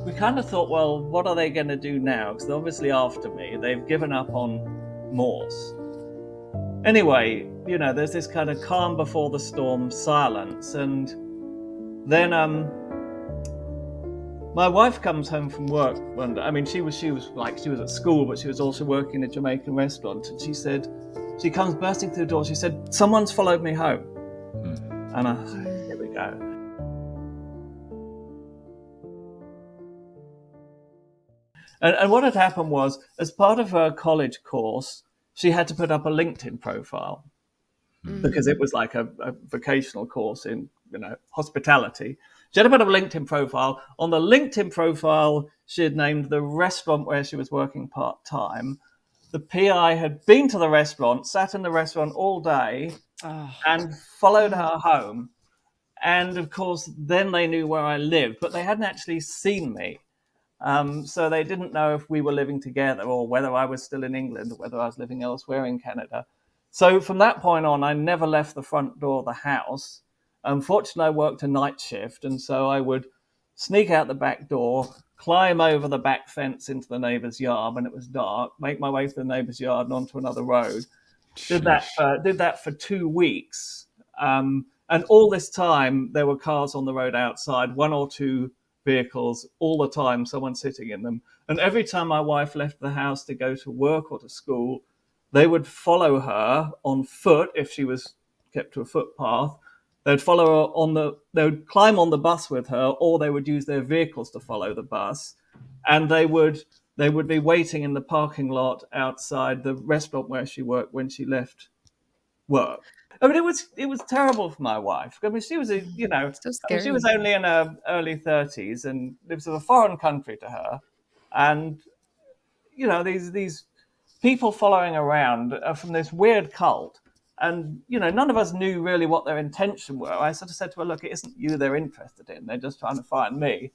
we kind of thought, well, what are they going to do now? Because they're obviously after me. They've given up on Morse. Anyway, there's this kind of calm before the storm silence. And then my wife comes home from work one day. I mean, she was at school, but she was also working in a Jamaican restaurant. And she said, she comes bursting through the door. She said, "Someone's followed me home." And here we go. And what had happened was, as part of her college course, she had to put up a LinkedIn profile because it was like a vocational course in, hospitality. She had to put up a LinkedIn profile. On the LinkedIn profile, she had named the restaurant where she was working part-time. The PI had been to the restaurant, sat in the restaurant all day, and followed her home. And of course, then they knew where I lived, but they hadn't actually seen me. So they didn't know if we were living together or whether I was still in England or whether I was living elsewhere in Canada. So from that point on, I never left the front door of the house. Unfortunately, I worked a night shift, and so I would sneak out the back door, climb over the back fence into the neighbour's yard when it was dark, make my way to the neighbour's yard and onto another road. Did that for 2 weeks. And all this time, there were cars on the road outside, one or two vehicles all the time, someone sitting in them. And every time my wife left the house to go to work or to school, they would follow her on foot if she was kept to a footpath. They'd follow her they would climb on the bus with her, or they would use their vehicles to follow the bus. And they would be waiting in the parking lot outside the restaurant where she worked when she left work. I mean, it was terrible for my wife. I mean, she was she was only in her early 30s, and it was a foreign country to her. And these people following around are from this weird cult, and none of us knew really what their intention were. I sort of said to her, "Look, it isn't you they're interested in. They're just trying to find me."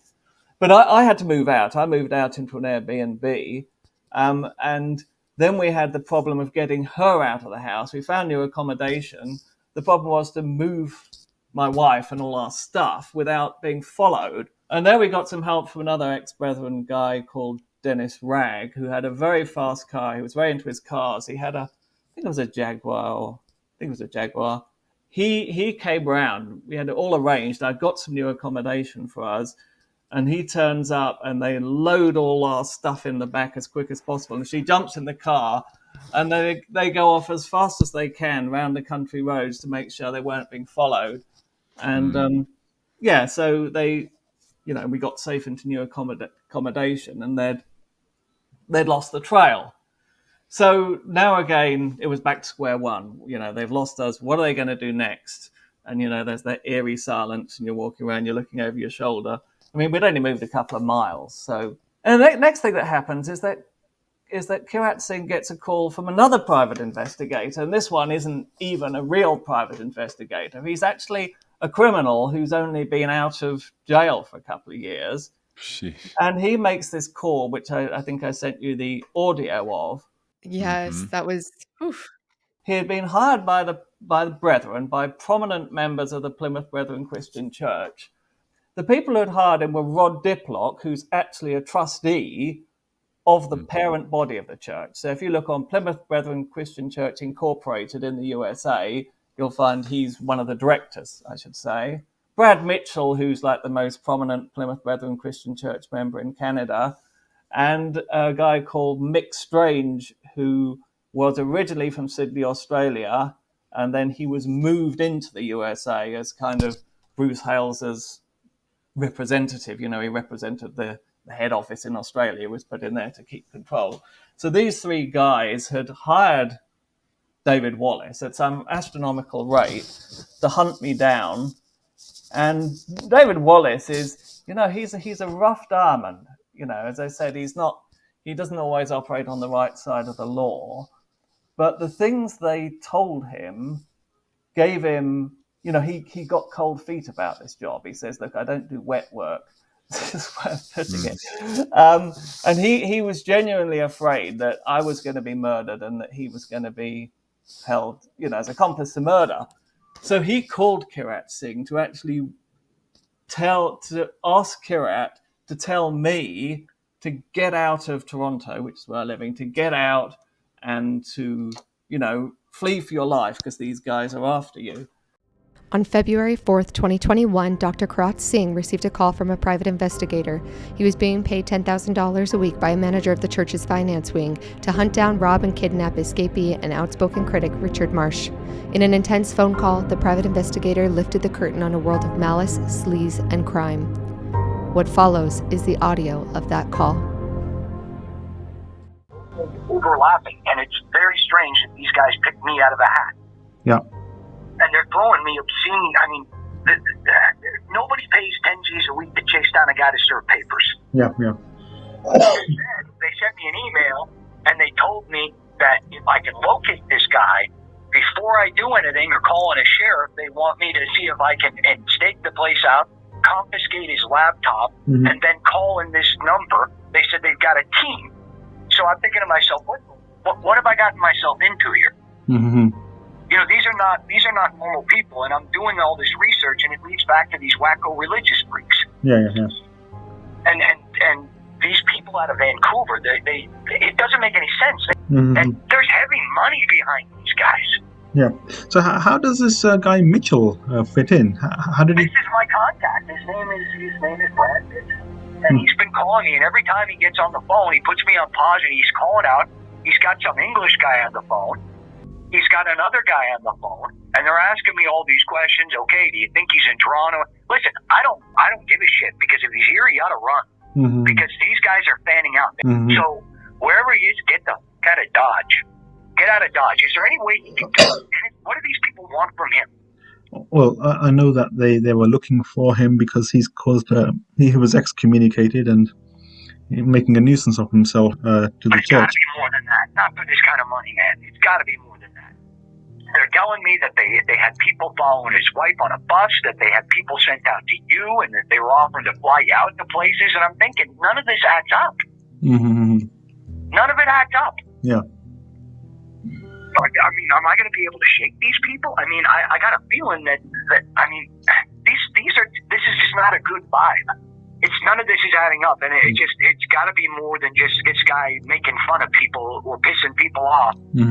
But I had to move out. I moved out into an Airbnb, and then we had the problem of getting her out of the house. We found new accommodation. The problem was to move my wife and all our stuff without being followed. And then we got some help from another ex-Brethren guy called Dennis Ragg, who had a very fast car. He was very into his cars. He had I think it was a Jaguar. He came round. We had it all arranged. I got some new accommodation for us. And he turns up and they load all our stuff in the back as quick as possible. And she jumps in the car and they go off as fast as they can round the country roads to make sure they weren't being followed. And so they, we got safe into new accommodation, and they'd lost the trail. So now again, it was back to square one. They've lost us. What are they going to do next? And, there's that eerie silence, and you're walking around, you're looking over your shoulder. I mean, we'd only moved a couple of miles. So, and the next thing that happens is that Kirat Singh gets a call from another private investigator. And this one isn't even a real private investigator. He's actually a criminal who's only been out of jail for a couple of years. Sheesh. And he makes this call, which I think I sent you the audio of. Yes, that was... Oof. He had been hired by the Brethren, by prominent members of the Plymouth Brethren Christian Church. The people who had hired him were Rod Diplock, who's actually a trustee of the parent body of the church. So if you look on Plymouth Brethren Christian Church Incorporated in the USA, you'll find he's one of the directors, I should say. Brad Mitchell, who's like the most prominent Plymouth Brethren Christian Church member in Canada, and a guy called Mick Strange, who was originally from Sydney, Australia, and then he was moved into the USA as kind of Bruce Hales's representative. He represented the head office in Australia, was put in there to keep control. So these three guys had hired David Wallace at some astronomical rate to hunt me down. And David Wallace is, he's a rough diamond. As I said, he doesn't always operate on the right side of the law. But the things they told him gave him, he got cold feet about this job. He says, "Look, I don't do wet work." This is why I'm putting it. And he was genuinely afraid that I was going to be murdered and that he was going to be held, as accomplice to murder. So he called Kirat Singh to actually ask Kirat to tell me to get out of Toronto, which is where I'm living, to get out and to, flee for your life because these guys are after you. On February 4th, 2021, Dr. Karat Singh received a call from a private investigator. He was being paid $10,000 a week by a manager of the church's finance wing to hunt down, rob, and kidnap escapee and outspoken critic Richard Marsh. In an intense phone call, the private investigator lifted the curtain on a world of malice, sleaze, and crime. What follows is the audio of that call. Overlapping, and it's very strange that these guys picked me out of a hat. Yeah. And they're throwing me obscene. I mean, nobody pays 10 G's a week to chase down a guy to serve papers. Yeah. They sent me an email, and they told me that if I can locate this guy before I do anything or call in a sheriff, they want me to see if I can stake the place out, confiscate his laptop, and then call in this number. They said they've got a team. So I'm thinking to myself, what have I gotten myself into here? Mm-hmm. These are not normal people, and I'm doing all this research, and it leads back to these wacko religious freaks. Yeah. And these people out of Vancouver, it doesn't make any sense. And there's heavy money behind these guys. Yeah. So how does this guy Mitchell fit in? How did he? This is my contact. His name is Brad. And he's been calling me, and every time he gets on the phone, he puts me on pause, and he's calling out. He's got some English guy on the phone. He's got another guy on the phone, and they're asking me all these questions. Okay, do you think he's in Toronto? Listen, I don't give a shit, because if he's here, he ought to run, because these guys are fanning out. So wherever he is, get out of Dodge. Get out of Dodge. Is there any way you can do it? What do these people want from him? Well, I know that they were looking for him because he was excommunicated and making a nuisance of himself to the church. It's got to be more than that. Not for this kind of money, man. It's got to be more than that. They're telling me that they had people following his wife on a bus, that they had people sent out to you, and that they were offering to fly you out to places. And I'm thinking, none of this adds up. None of it adds up. Yeah. I mean, am I going to be able to shake these people? I mean, I got a feeling that this is just not a good vibe. None of this is adding up, and it's got to be more than just this guy making fun of people or pissing people off. I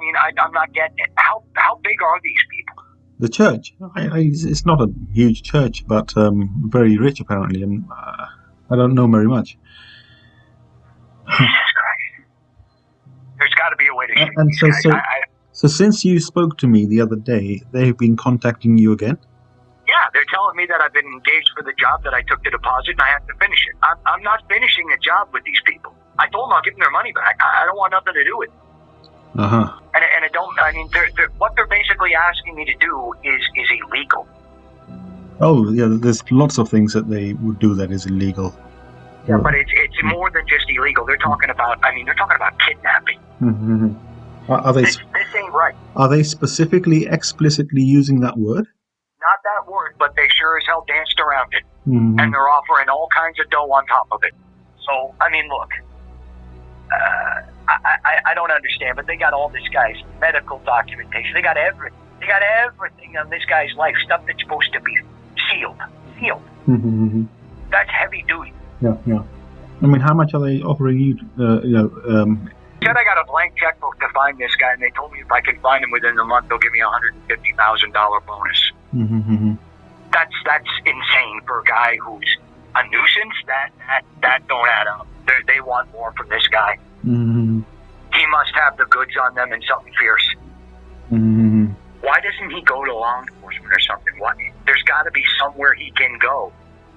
mean, I'm not getting it. How big are these people? The church, it's not a huge church, but very rich apparently, and I don't know very much. Jesus Christ! There's got to be a way to shake and these guys. So since you spoke to me the other day, they've been contacting you again? Yeah, they're telling me that I've been engaged for the job that I took the deposit and I have to finish it. I'm not finishing a job with these people. I told them I'll give them their money back. I don't want nothing to do with it. What they're basically asking me to do is illegal. Oh, yeah, there's lots of things that they would do that is illegal. Yeah, but it's more than just illegal. They're talking about kidnapping. This ain't right. Are they specifically, explicitly using that word? Not that word, but they sure as hell danced around it. And they're offering all kinds of dough on top of it. So, I mean, look, I don't understand, but they got all this guy's medical documentation. They got everything. They got everything on this guy's life, stuff that's supposed to be sealed. That's heavy duty. Yeah. I mean, how much are they offering you? Said I got a blank checkbook to find this guy, and they told me if I can find him within the month, they'll give me a $150,000 bonus. That's insane for a guy who's a nuisance. That don't add up. They want more from this guy. He must have the goods on them and something fierce. Why doesn't he go to law enforcement or something? There's got to be somewhere he can go.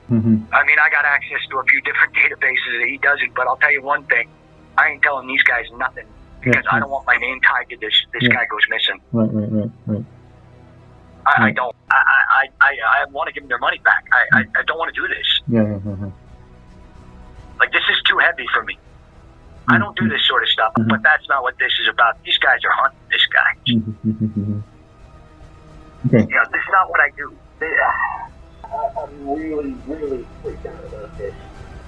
I mean, I got access to a few different databases that he doesn't, but I'll tell you one thing. I ain't telling these guys nothing because I don't want my name tied to this guy goes missing. Right. I don't. I want to give them their money back. I don't want to do this. Yeah. Like, this is too heavy for me. I don't do this sort of stuff, but that's not what this is about. These guys are hunting this guy. Okay. This is not what I do. I'm really, really freaked out about this.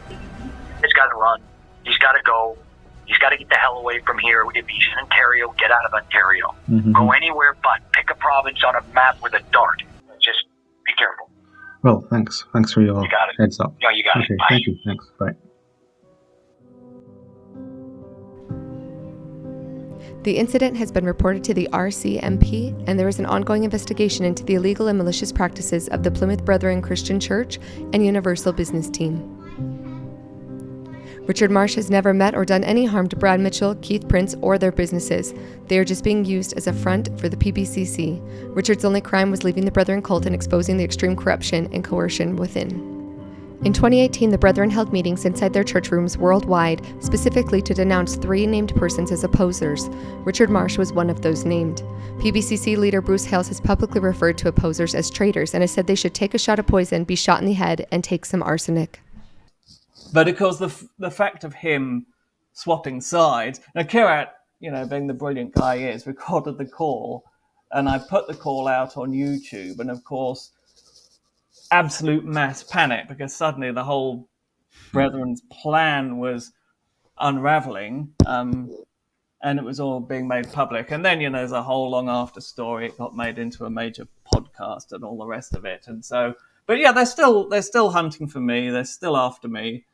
He's got to run. He's got to go. He's got to get the hell away from here. If he's in Ontario, get out of Ontario. Go anywhere but. Pick a province on a map with a dart. Just be careful. Well, thanks for your heads up. No, you got it. Bye. Thank you. Thanks. Bye. The incident has been reported to the RCMP, and there is an ongoing investigation into the illegal and malicious practices of the Plymouth Brethren Christian Church and Universal Business Team. Richard Marsh has never met or done any harm to Brad Mitchell, Keith Prince, or their businesses. They are just being used as a front for the PBCC. Richard's only crime was leaving the Brethren cult and exposing the extreme corruption and coercion within. In 2018, the Brethren held meetings inside their church rooms worldwide, specifically to denounce 3 named persons as opposers. Richard Marsh was one of those named. PBCC leader Bruce Hales has publicly referred to opposers as traitors and has said they should take a shot of poison, be shot in the head, and take some arsenic. But of course, the fact of him swapping sides, now Kirat, being the brilliant guy he is, recorded the call, and I put the call out on YouTube, and of course, absolute mass panic, because suddenly the whole Brethren's plan was unraveling, and it was all being made public. And then, there's a whole long after story. It got made into a major podcast and all the rest of it. And so, but yeah, they're still hunting for me. They're still after me.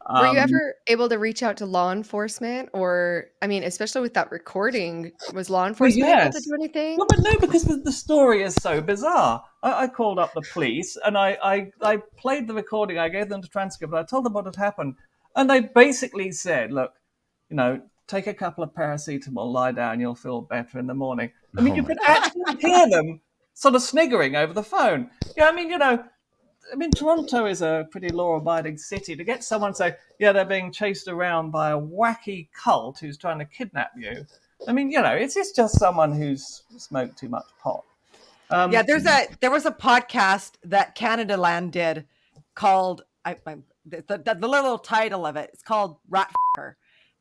Were you ever able to reach out to law enforcement, or, especially with that recording, was law enforcement able to do anything? Well, but no, because the story is so bizarre. I called up the police and I played the recording. I gave them the transcript. I told them what had happened. And they basically said, look, take a couple of paracetamol, lie down, you'll feel better in the morning. You could actually hear them sort of sniggering over the phone. Yeah, Toronto is a pretty law-abiding city. To get someone to say, yeah, they're being chased around by a wacky cult who's trying to kidnap you. It's just someone who's smoked too much pot. There was a podcast that Canada Land did called, the little title of it, it's called Ruthlessness,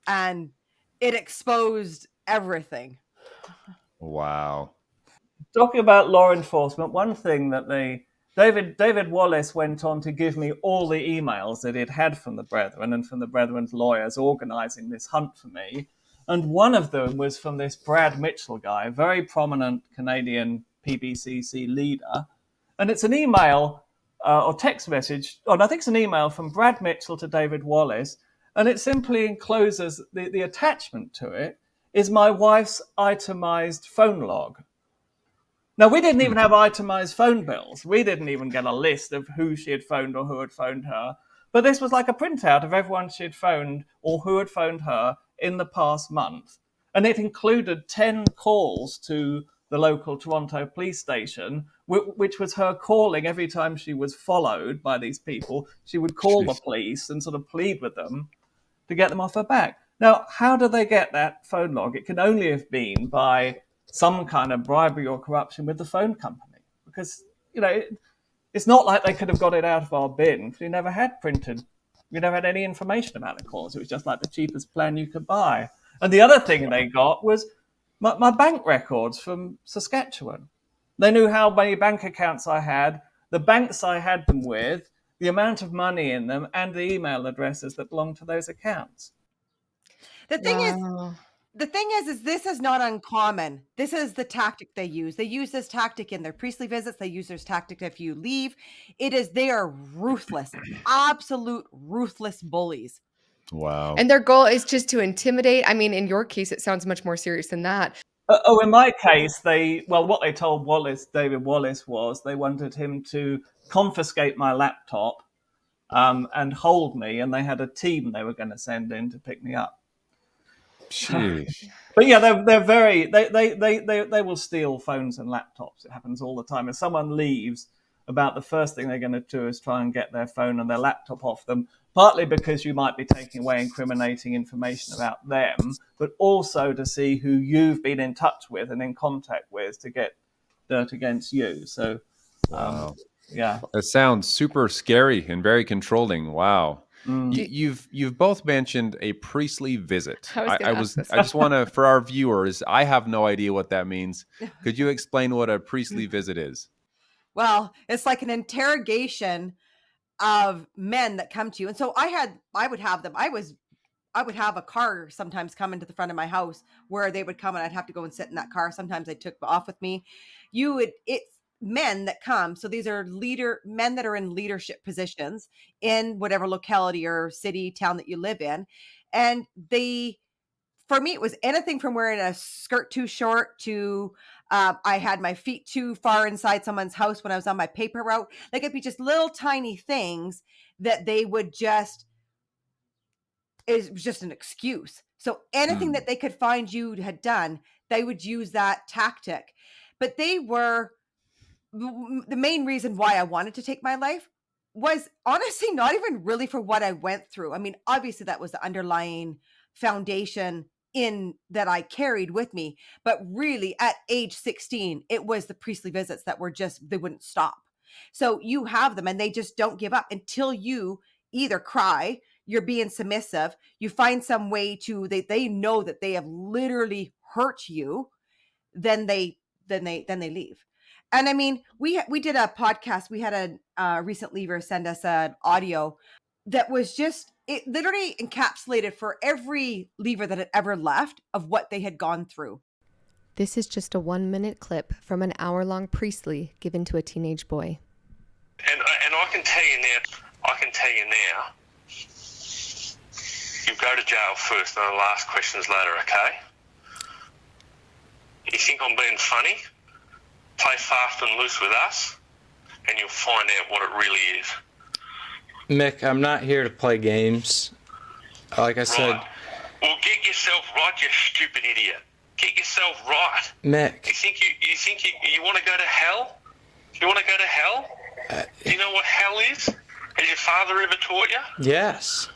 and it exposed everything. Wow. Talking about law enforcement, one thing that David Wallace went on to give me all the emails that he'd had from the Brethren and from the Brethren's lawyers organizing this hunt for me. And one of them was from this Brad Mitchell guy, a very prominent Canadian PBCC leader. And it's an email or text message, I think it's an email from Brad Mitchell to David Wallace. And it simply encloses, the attachment to it is my wife's itemized phone log. Now, we didn't even have itemized phone bills. We didn't even get a list of who she had phoned or who had phoned her. But this was like a printout of everyone she had phoned or who had phoned her in the past month. And it included 10 calls to the local Toronto police station, which was her calling every time she was followed by these people. She would call the police and sort of plead with them to get them off her back. Now, how do they get that phone log? It can only have been by some kind of bribery or corruption with the phone company, because it's not like they could have got it out of our bin, because we never had any information about the calls. It was just like the cheapest plan you could buy. And the other thing they got was my bank records from Saskatchewan. They knew how many bank accounts I had, the banks I had them with, the amount of money in them, and the email addresses that belonged to those accounts. The thing is this is not uncommon. This is the tactic they use. They use this tactic in their priestly visits. They use this tactic if you leave. They are ruthless, absolute ruthless bullies. Wow. And their goal is just to intimidate. In your case, it sounds much more serious than that. In my case, what they told David Wallace, was they wanted him to confiscate my laptop and hold me, and they had a team they were going to send in to pick me up. Sheesh. But yeah, they're very they will steal phones and laptops. It happens all the time. If someone leaves, about the first thing they're going to do is try and get their phone and their laptop off them, partly because you might be taking away incriminating information about them, but also to see who you've been in touch with and in contact with to get dirt against you. So wow. Yeah, it sounds super scary and very controlling. Wow. You've both mentioned a priestly visit. I just want to, for our viewers, I have no idea what that means. Could you explain what a priestly visit is? Well, it's like an interrogation of men that come to you. And so I would have them. I would have a car sometimes come into the front of my house where they would come and I'd have to go and sit in that car. Sometimes they took off with me. men that come. So these are men that are in leadership positions in whatever locality or city, town that you live in. And for me, it was anything from wearing a skirt too short to I had my feet too far inside someone's house when I was on my paper route. Like, it'd be just little tiny things that they would just, it was just an excuse. So anything that they could find you had done, they would use that tactic. But they were, the main reason why I wanted to take my life was honestly not even really for what I went through. I mean, obviously that was the underlying foundation in that I carried with me, but really at age 16, it was the priestly visits that were just, they wouldn't stop. So you have them and they just don't give up until you either cry, you're being submissive, you find some way to, they know that they have literally hurt you, then they leave. And I mean, we did a podcast. We had a recent leaver send us an audio that was just, it literally encapsulated for every leaver that had ever left of what they had gone through. This is just a 1-minute clip from an hour-long priestly given to a teenage boy. And I can tell you now, you go to jail first and the last question's later, okay? You think I'm being funny? Play fast and loose with us, and you'll find out what it really is. Mick, I'm not here to play games. Like I said... Well, get yourself right, you stupid idiot. Get yourself right. Mick. You think you want to go to hell? You want to go to hell? Do you know what hell is? Has your father ever taught you? Yes.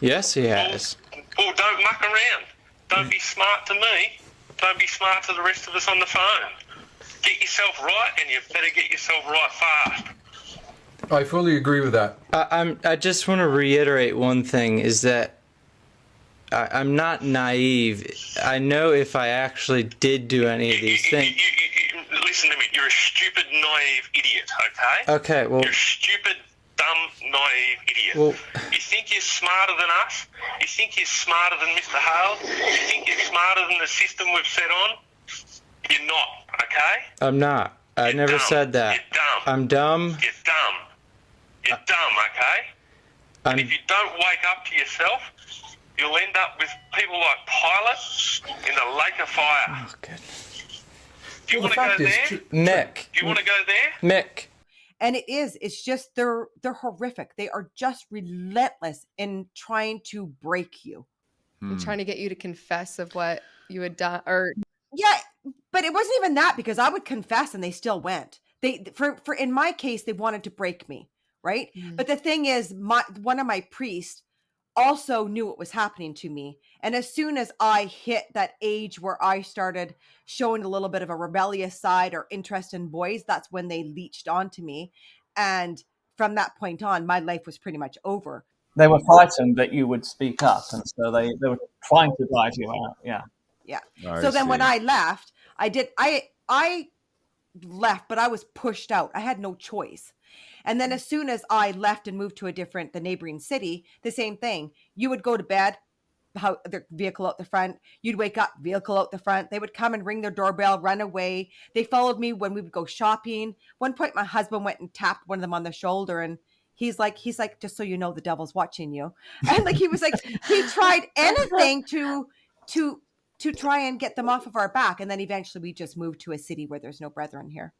Yes, he has. Well, don't muck around. Don't be smart to me. Don't be smart to the rest of us on the phone. Get yourself right, and you better get yourself right fast. I fully agree with that. I just want to reiterate one thing, is that I'm not naive. I know if I actually did do any of these things... Listen to me. You're a stupid, naive idiot, okay? Okay, well... You're a stupid, dumb, naive idiot. Well, you think you're smarter than us? You think you're smarter than Mr. Hale? You think you're smarter than the system we've set on? You're not, okay? I'm not. I never dumb. said that. You're dumb. I'm dumb. You're dumb. You're dumb, okay? And if you don't wake up to yourself, you'll end up with people like Pilate in the lake of fire. Oh, goodness. Do you want to go there? Mick. Do you want to go there? Mick. And it's just, they're horrific. They are just relentless in trying to break you. And trying to get you to confess of what you had done, or... Yeah, but it wasn't even that, because I would confess and they still went. For in my case, they wanted to break me, right? But the thing is, one of my priests also knew what was happening to me. And as soon as I hit that age where I started showing a little bit of a rebellious side or interest in boys, that's when they leached onto me. And from that point on, my life was pretty much over. They were frightened that you would speak up, and so they were trying to drive you out. Yeah. So then when I left, I left, but I was pushed out. I had no choice. And then as soon as I left and moved to the neighboring city, the same thing. You would go to bed, the vehicle out the front. You'd wake up, vehicle out the front. They would come and ring their doorbell, run away. They followed me when we would go shopping. One point, my husband went and tapped one of them on the shoulder, and he's like, just so you know, the devil's watching you. And like, he was like, he tried anything to try and get them off of our back. And then eventually we just moved to a city where there's no brethren here.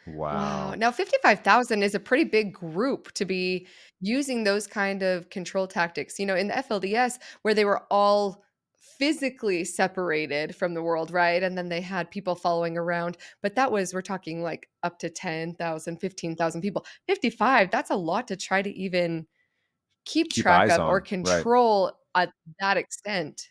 Wow. Now, 55,000 is a pretty big group to be using those kind of control tactics. You know, in the FLDS, where they were all physically separated from the world, right? And then they had people following around. But we're talking like up to 10,000, 15,000 people. 55, that's a lot to try to even keep track of or control at that extent.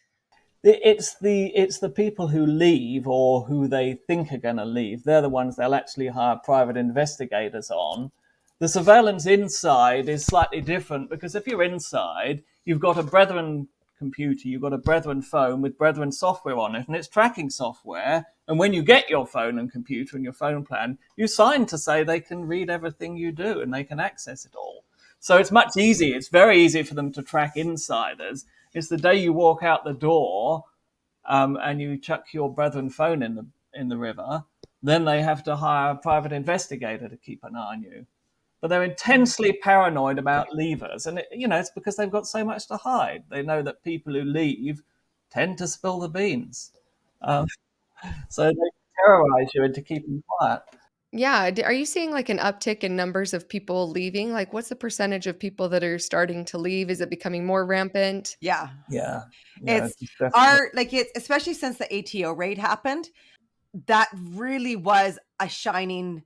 It's the people who leave or who they think are going to leave. They're the ones they'll actually hire private investigators on. The surveillance inside is slightly different, because if you're inside, you've got a Brethren computer, you've got a Brethren phone with Brethren software on it, and it's tracking software. And when you get your phone and computer and your phone plan, you sign to say they can read everything you do and they can access it all. So it's much easier. It's very easy for them to track insiders. It's the day you walk out the door and you chuck your Brethren phone in the river, then they have to hire a private investigator to keep an eye on you. But they're intensely paranoid about leavers. And, it's because they've got so much to hide. They know that people who leave tend to spill the beans. So they terrorize you into keeping quiet. Yeah. Are you seeing like an uptick in numbers of people leaving? Like, what's the percentage of people that are starting to leave? Is it becoming more rampant? Yeah. It's especially since the ATO raid happened, that really was a shining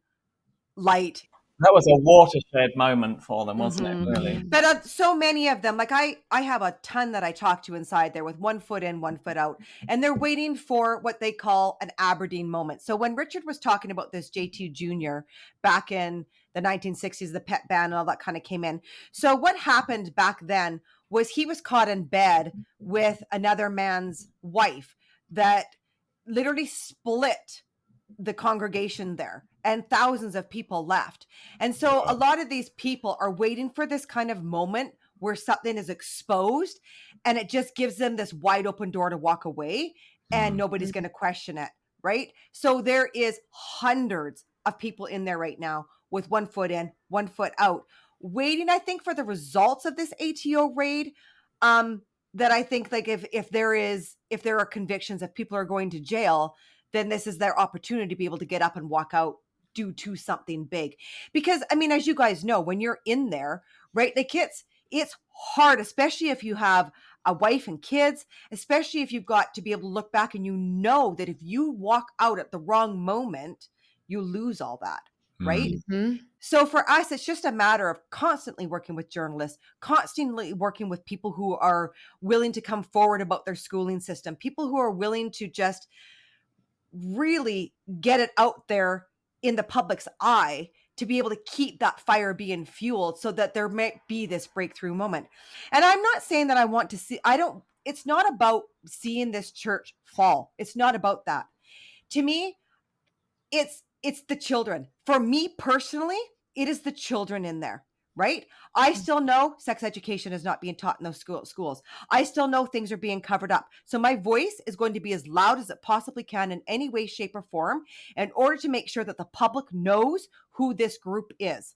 light. That was a watershed moment for them, wasn't it, really? But so many of them, like I have a ton that I talk to inside there with 1 foot in, 1 foot out, and they're waiting for what they call an Aberdeen moment. So when Richard was talking about this J2 Jr. back in the 1960s, the pet ban and all that kind of came in. So what happened back then was he was caught in bed with another man's wife that literally split the congregation there, and thousands of people left. And so a lot of these people are waiting for this kind of moment where something is exposed and it just gives them this wide open door to walk away, and nobody's going to question it, right? So there is hundreds of people in there right now with 1 foot in, 1 foot out, waiting, I think, for the results of this ATO raid. That I think, like, if there are convictions, if people are going to jail, then this is their opportunity to be able to get up and walk out due to something big. Because, I mean, as you guys know, when you're in there, right, like it's hard, especially if you have a wife and kids, especially if you've got to be able to look back and you know that if you walk out at the wrong moment, you lose all that, right? Mm-hmm. So for us, it's just a matter of constantly working with journalists, constantly working with people who are willing to come forward about their schooling system, people who are willing to just really get it out there in the public's eye to be able to keep that fire being fueled so that there might be this breakthrough moment. And I'm not saying that I want to see, it's not about seeing this church fall. It's not about that. To me, it's the children. For me personally, it is the children in there. Right? I still know sex education is not being taught in those schools. I still know things are being covered up. So my voice is going to be as loud as it possibly can in any way, shape, or form in order to make sure that the public knows who this group is.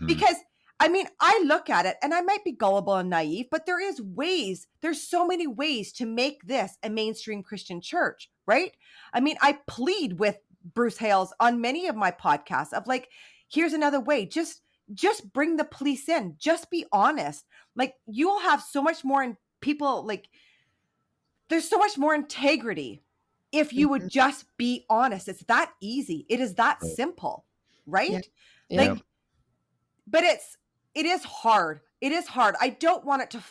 Because, I mean, I look at it and I might be gullible and naive, but there's so many ways to make this a mainstream Christian church, right? I mean, I plead with Bruce Hales on many of my podcasts of like, here's another way. Just bring the police in. Just be honest. Like, you'll have so much more in people, like, there's so much more integrity if you would just be honest. It's that easy. It is that simple, right? Yeah. Like, but it is hard. It is hard. I don't want it to,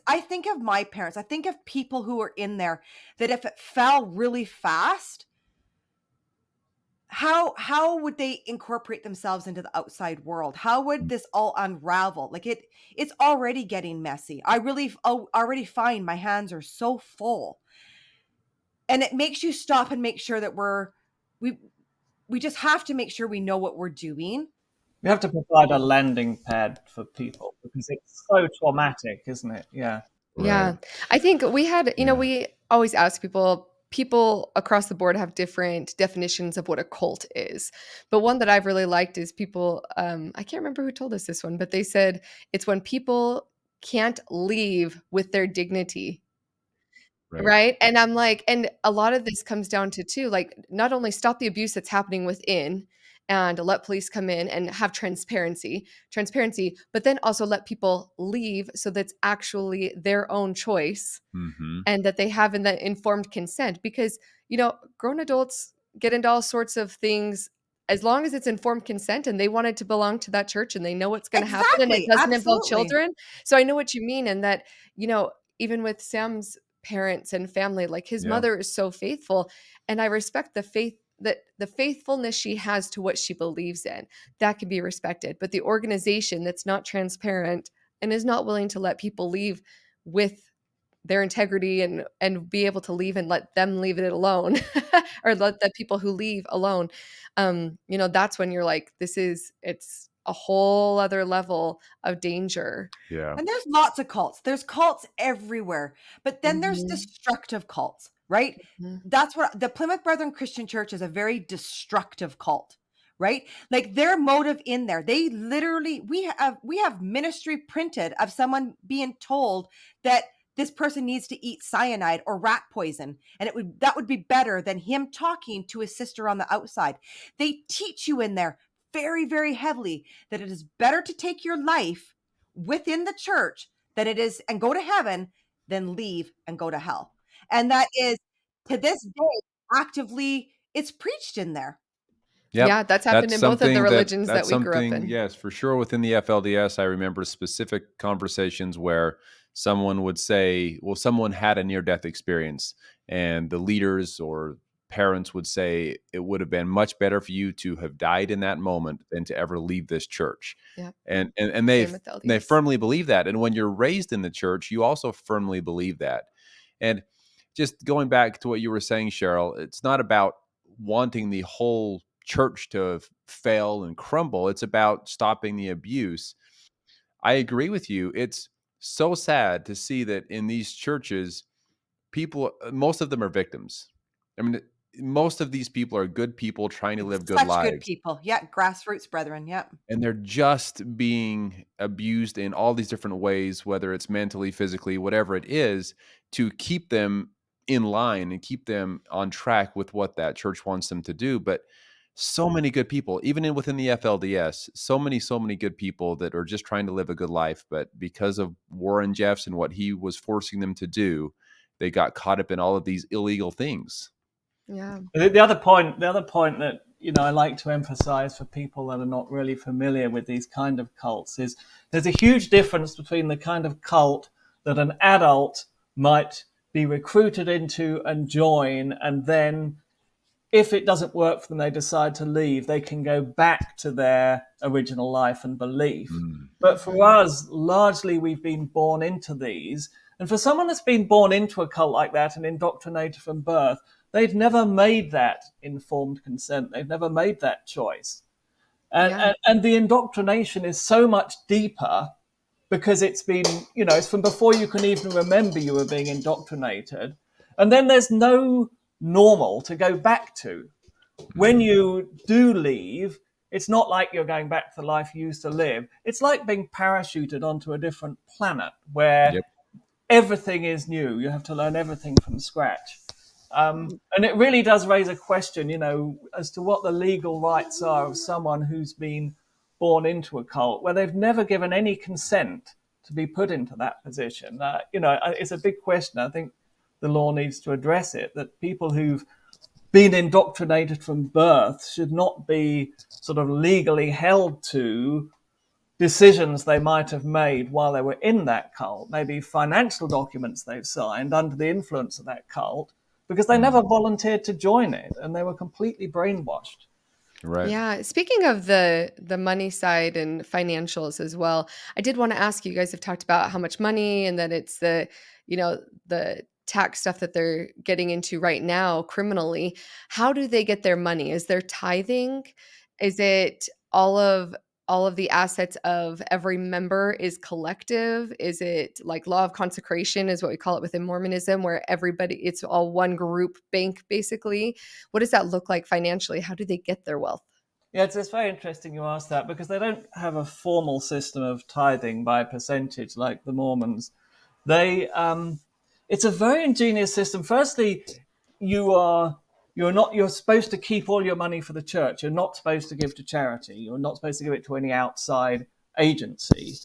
I think of my parents. I think of people who are in there that if it fell really fast, how would they incorporate themselves into the outside world? How would this all unravel? Like it's already getting messy. I really already find my hands are so full, and it makes you stop and make sure that we just have to make sure we know what we're doing. We have to provide a landing pad for people because it's so traumatic, isn't it? Yeah. Yeah. I think we had, we always ask people across the board have different definitions of what a cult is. But one that I've really liked is people, I can't remember who told us this one, but they said it's when people can't leave with their dignity. Right. And I'm like, and a lot of this comes down to too, like, not only stop the abuse that's happening within and let police come in and have transparency, but then also let people leave so that's actually their own choice and that they have in that informed consent. Because, grown adults get into all sorts of things as long as it's informed consent and they wanted to belong to that church and they know what's going to happen and it doesn't involve children. So I know what you mean. And that, even with Sam's parents and family, like his mother is so faithful, and I respect the faithfulness she has to what she believes in. That can be respected. But the organization that's not transparent and is not willing to let people leave with their integrity and be able to leave and let them leave it alone or let the people who leave alone, that's when you're like, it's a whole other level of danger. Yeah. And there's lots of cults. There's cults everywhere. But then there's destructive cults, right? That's what the Plymouth Brethren Christian Church is, a very destructive cult, right? Like their motive in there, they literally, we have ministry printed of someone being told that this person needs to eat cyanide or rat poison, and that would be better than him talking to his sister on the outside. They teach you in there very, very heavily that it is better to take your life within the church than it is and go to heaven than leave and go to hell. And that is, to this day, actively, it's preached in there. Yep. Yeah, that's happened in both of the religions that we grew up in. Yes, for sure. Within the FLDS, I remember specific conversations where someone would say, well, someone had a near-death experience, and the leaders or parents would say it would have been much better for you to have died in that moment than to ever leave this church. Yeah. And they firmly believe that. And when you're raised in the church, you also firmly believe that. And just going back to what you were saying, Cheryl, it's not about wanting the whole church to fail and crumble. It's about stopping the abuse. I agree with you. It's so sad to see that in these churches, most of them are victims. I mean, most of these people are good people trying to live good lives. Good people. Yeah. Grassroots brethren. Yeah. And they're just being abused in all these different ways, whether it's mentally, physically, whatever it is, to keep them in line and keep them on track with what that church wants them to do. But so many good people, even within the FLDS, so many good people that are just trying to live a good life. But because of Warren Jeffs and what he was forcing them to do, they got caught up in all of these illegal things. Yeah. The other point that, I like to emphasize for people that are not really familiar with these kind of cults is there's a huge difference between the kind of cult that an adult might be recruited into and join, and then if it doesn't work for them, they decide to leave, they can go back to their original life and belief. But for us, largely we've been born into these. And for someone that's been born into a cult like that and indoctrinated from birth, they've never made that informed consent. They've never made that choice. And the indoctrination is so much deeper because it's been, it's from before you can even remember you were being indoctrinated. And then there's no normal to go back to. When you do leave, it's not like you're going back to the life you used to live. It's like being parachuted onto a different planet where everything is new. You have to learn everything from scratch. And it really does raise a question, as to what the legal rights are of someone who's been born into a cult where they've never given any consent to be put into that position. It's a big question. I think the law needs to address it, that people who've been indoctrinated from birth should not be sort of legally held to decisions they might have made while they were in that cult, maybe financial documents they've signed under the influence of that cult, because they never volunteered to join it and they were completely brainwashed. Right. Yeah. Speaking of the money side and financials as well, I did want to ask you guys have talked about how much money and that it's the tax stuff that they're getting into right now criminally. How do they get their money? Is there tithing? Is it all of the assets of every member is collective? Is it like law of consecration is what we call it within Mormonism, where it's all one group bank, basically? What does that look like financially? How do they get their wealth? Yeah, it's very interesting you ask that, because they don't have a formal system of tithing by percentage like the Mormons. It's a very ingenious system. Firstly, you're supposed to keep all your money for the church. You're not supposed to give to charity. You're not supposed to give it to any outside agency.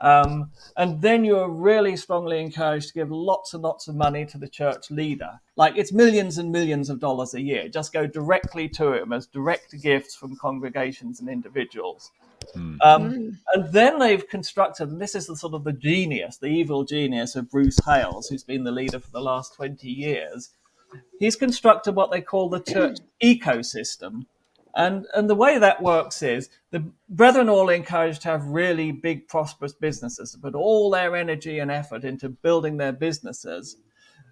And then you're really strongly encouraged to give lots and lots of money to the church leader. Like, it's millions and millions of dollars a year. Just go directly to him as direct gifts from congregations and individuals. And then they've constructed, and this is the evil genius of Bruce Hales, who's been the leader for the last 20 years. He's constructed what they call the church ecosystem. And the way that works is the brethren are all encouraged to have really big, prosperous businesses, to put all their energy and effort into building their businesses.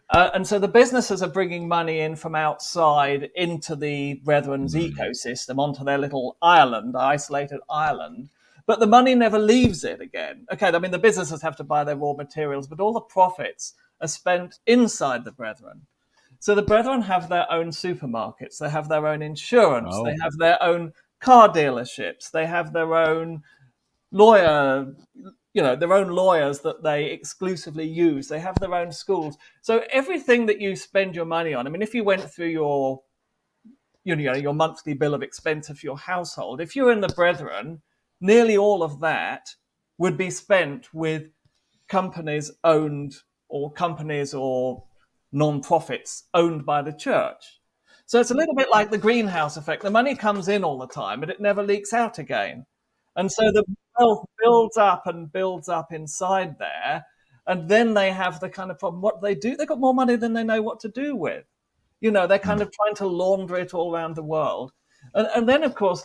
And so the businesses are bringing money in from outside into the brethren's ecosystem, onto their little isolated island. But the money never leaves it again. Okay, I mean, the businesses have to buy their raw materials, but all the profits are spent inside the brethren. So the Brethren have their own supermarkets, they have their own insurance, they have their own car dealerships, they have their own lawyer, their own lawyers that they exclusively use. They have their own schools. So everything that you spend your money on, I mean, if you went through your monthly bill of expense of your household, if you're in the Brethren, nearly all of that would be spent with companies or non-profits owned by the church. So it's a little bit like the greenhouse effect. The money comes in all the time, but it never leaks out again. And so the wealth builds up and builds up inside there. And then they have the kind of problem. What they do, they've got more money than they know what to do with. They're kind of trying to launder it all around the world. And then, of course,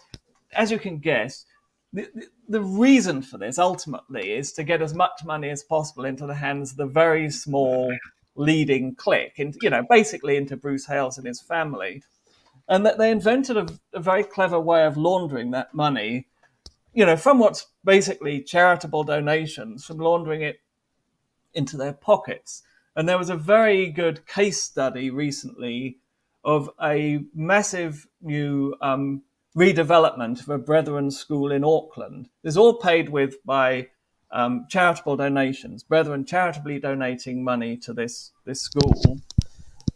as you can guess, the reason for this ultimately is to get as much money as possible into the hands of the very small leading clique, and basically into Bruce Hales and his family. And that they invented a very clever way of laundering that money, from what's basically charitable donations, from laundering it into their pockets. And there was a very good case study recently of a massive new redevelopment of a Brethren school in Auckland. It's all paid with by charitable donations, Brethren charitably donating money to this school.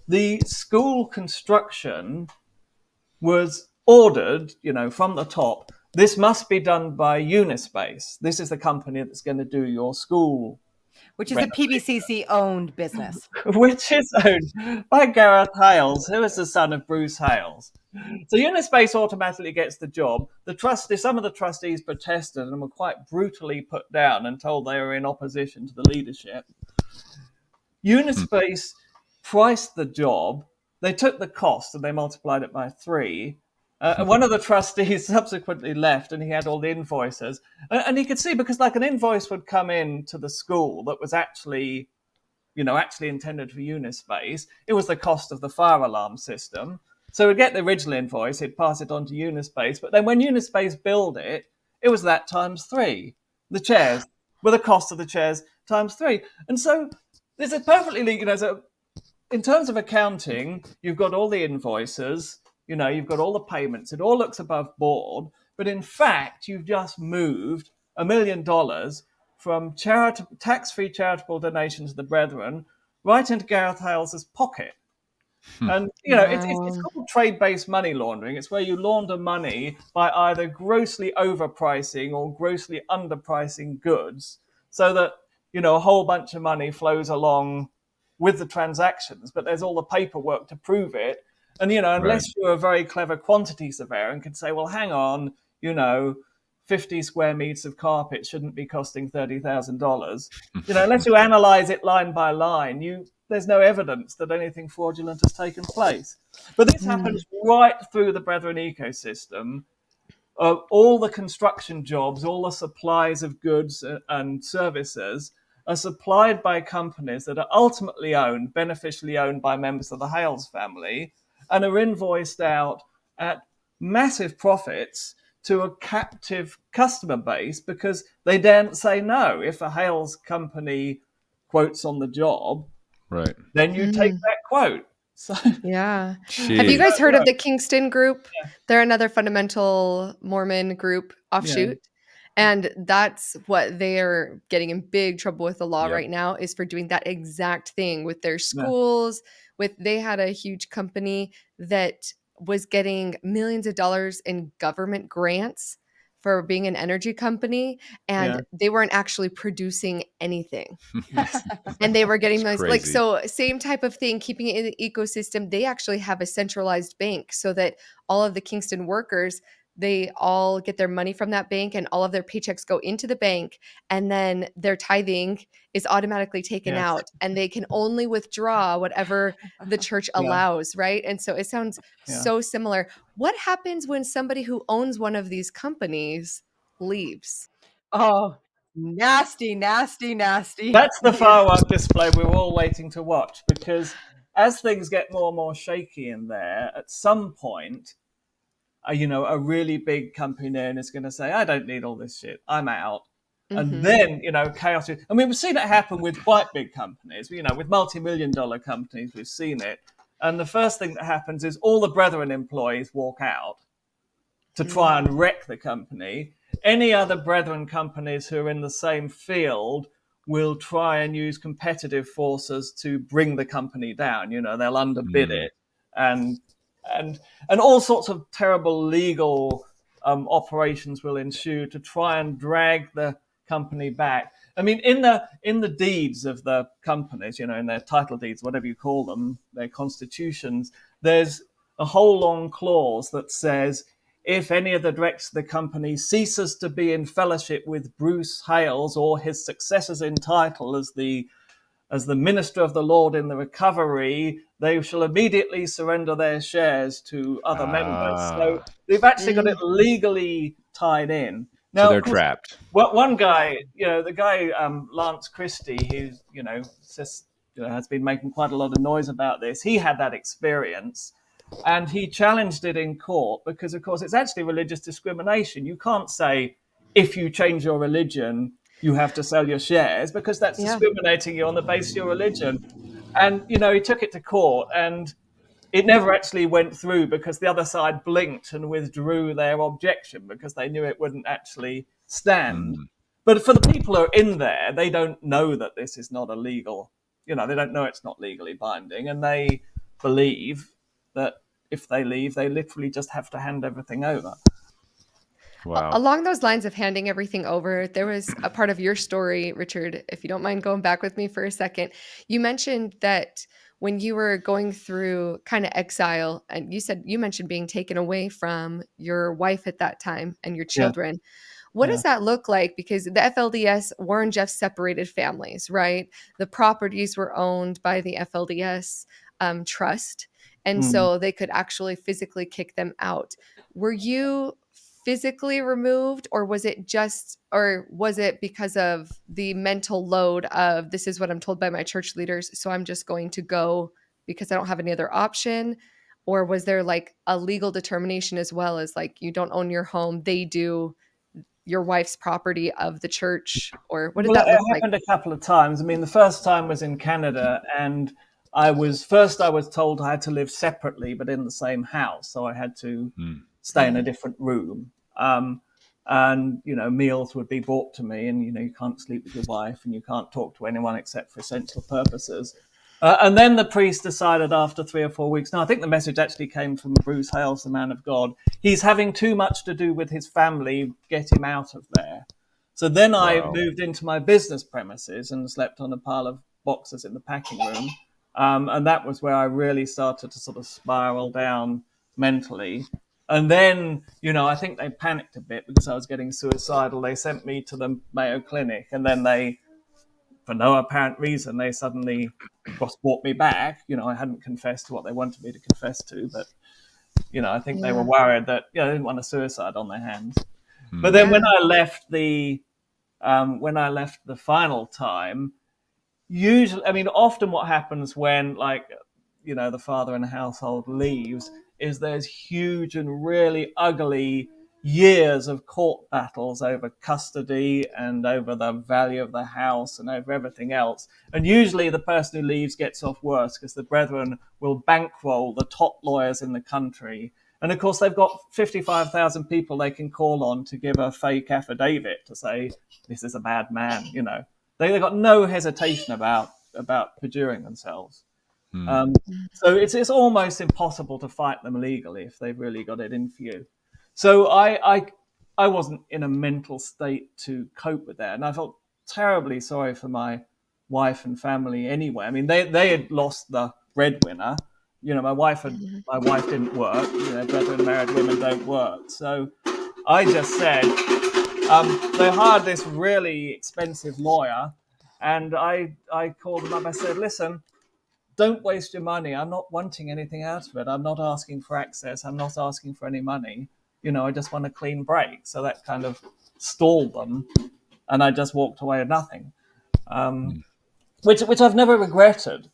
The school construction was ordered, from the top. This must be done by Unispace. This is the company that's going to do your school. Which is a PBCC owned business. Which is owned by Gareth Hales, who is the son of Bruce Hales. So Unispace automatically gets the job. Some of the trustees protested and were quite brutally put down and told they were in opposition to the leadership. Unispace priced the job. They took the cost and they multiplied it by 3. And one of the trustees subsequently left, and he had all the invoices. And he could see, because like an invoice would come in to the school that was actually intended for Unispace. It was the cost of the fire alarm system. So we'd get the original invoice, he'd pass it on to Unispace. But then when Unispace billed it, it was that times 3. The chairs were the cost of the chairs times 3. And so this is perfectly, so in terms of accounting, you've got all the invoices, you've got all the payments. It all looks above board. But in fact, you've just moved $1 million from tax-free charitable donations to the Brethren right into Gareth Hales's pocket. And, it's called trade-based money laundering. It's where you launder money by either grossly overpricing or grossly underpricing goods so that, a whole bunch of money flows along with the transactions, but there's all the paperwork to prove it. And, unless you're a very clever quantity surveyor and can say, well, hang on, 50 square meters of carpet shouldn't be costing $30,000. Unless you analyze it line by line, there's no evidence that anything fraudulent has taken place. But this happens right through the Brethren ecosystem. All the construction jobs, all the supplies of goods and services are supplied by companies that are ultimately beneficially owned by members of the Hales family, and are invoiced out at massive profits to a captive customer base because they daren't say no. If a Hales company quotes on the job, then you take that quote. So, yeah. Have you guys heard of the Kingston group? Yeah. They're another fundamental Mormon group offshoot. Yeah. And that's what they're getting in big trouble with the law right now, is for doing that exact thing with their schools. They had a huge company that was getting millions of dollars in government grants for being an energy company, and they weren't actually producing anything. And they were getting those, so same type of thing, keeping it in the ecosystem. They actually have a centralized bank so that all of the Kingston workers, they all get their money from that bank, and all of their paychecks go into the bank, and then their tithing is automatically taken out, and they can only withdraw whatever the church allows, right? And so it sounds so similar. What happens when somebody who owns one of these companies leaves? Oh, nasty, nasty, nasty. That's the firework display we're all waiting to watch, because as things get more and more shaky in there, at some point, a really big company is going to say, I don't need all this shit, I'm out. And then, chaos. I mean, we've seen it happen with quite big companies, with multi-million-dollar companies, we've seen it. And the first thing that happens is all the Brethren employees walk out to try and wreck the company. Any other Brethren companies who are in the same field will try and use competitive forces to bring the company down. They'll underbid it, and all sorts of terrible legal operations will ensue to try and drag the company back. I mean, in the deeds of the companies, in their title deeds, whatever you call them, their constitutions, there's a whole long clause that says, if any of the directors of the company ceases to be in fellowship with Bruce Hales or his successors in title as the minister of the Lord in the recovery, they shall immediately surrender their shares to other members. So they've actually got it legally tied in. Now, so they're trapped. One guy, the guy Lance Christie, who has been making quite a lot of noise about this. He had that experience. And he challenged it in court because, of course, it's actually religious discrimination. You can't say, if you change your religion, you have to sell your shares, because that's discriminating you on the basis of your religion. And, he took it to court, and it never actually went through because the other side blinked and withdrew their objection because they knew it wouldn't actually stand. But for the people who are in there, they don't know that this is not illegal. They don't know it's not legally binding, and they believe that if they leave, they literally just have to hand everything over. Wow. Along those lines of handing everything over, there was a part of your story, Richard, if you don't mind going back with me for a second. You mentioned that when you were going through kind of exile, and you mentioned being taken away from your wife at that time and your children. What does that look like? Because the FLDS, Warren Jeffs separated families, right? The properties were owned by the FLDS trust. And so they could actually physically kick them out. Were you physically removed, or was it because of the mental load of, this is what I'm told by my church leaders, so I'm just going to go because I don't have any other option? Or was there like a legal determination as well, as like, you don't own your home, they do, your wife's property of the church? Or what did that look like? It happened a couple of times. I mean, the first time was in Canada, and I was told I had to live separately but in the same house, so I had to stay in a different room. And meals would be brought to me, and you can't sleep with your wife, and you can't talk to anyone except for essential purposes. And then the priest decided after 3 or 4 weeks. Now, I think the message actually came from Bruce Hales, the man of God. He's having too much to do with his family. Get him out of there. So then I moved into my business premises and slept on a pile of boxes in the packing room. And that was where I really started to sort of spiral down mentally. And then, I think they panicked a bit because I was getting suicidal. They sent me to the Mayo Clinic, and then they, for no apparent reason, they suddenly brought me back. I hadn't confessed to what they wanted me to confess to, but, I think they were worried that, they didn't want a suicide on their hands. But then when I left the final time, often what happens when, the father in the household leaves is there's huge and really ugly years of court battles over custody and over the value of the house and over everything else. And usually the person who leaves gets off worse because the Brethren will bankroll the top lawyers in the country. And of course, they've got 55,000 people they can call on to give a fake affidavit to say, this is a bad man, They've got no hesitation about perjuring themselves. So it's almost impossible to fight them legally if they've really got it in for you. So I wasn't in a mental state to cope with that, and I felt terribly sorry for my wife and family anyway. I mean, they had lost the breadwinner. My wife didn't work. Brethren married women don't work. So I just said, they hired this really expensive lawyer, and I called them up. I said, listen, don't waste your money. I'm not wanting anything out of it. I'm not asking for access. I'm not asking for any money. I just want a clean break. So that kind of stalled them, and I just walked away with nothing, which I've never regretted.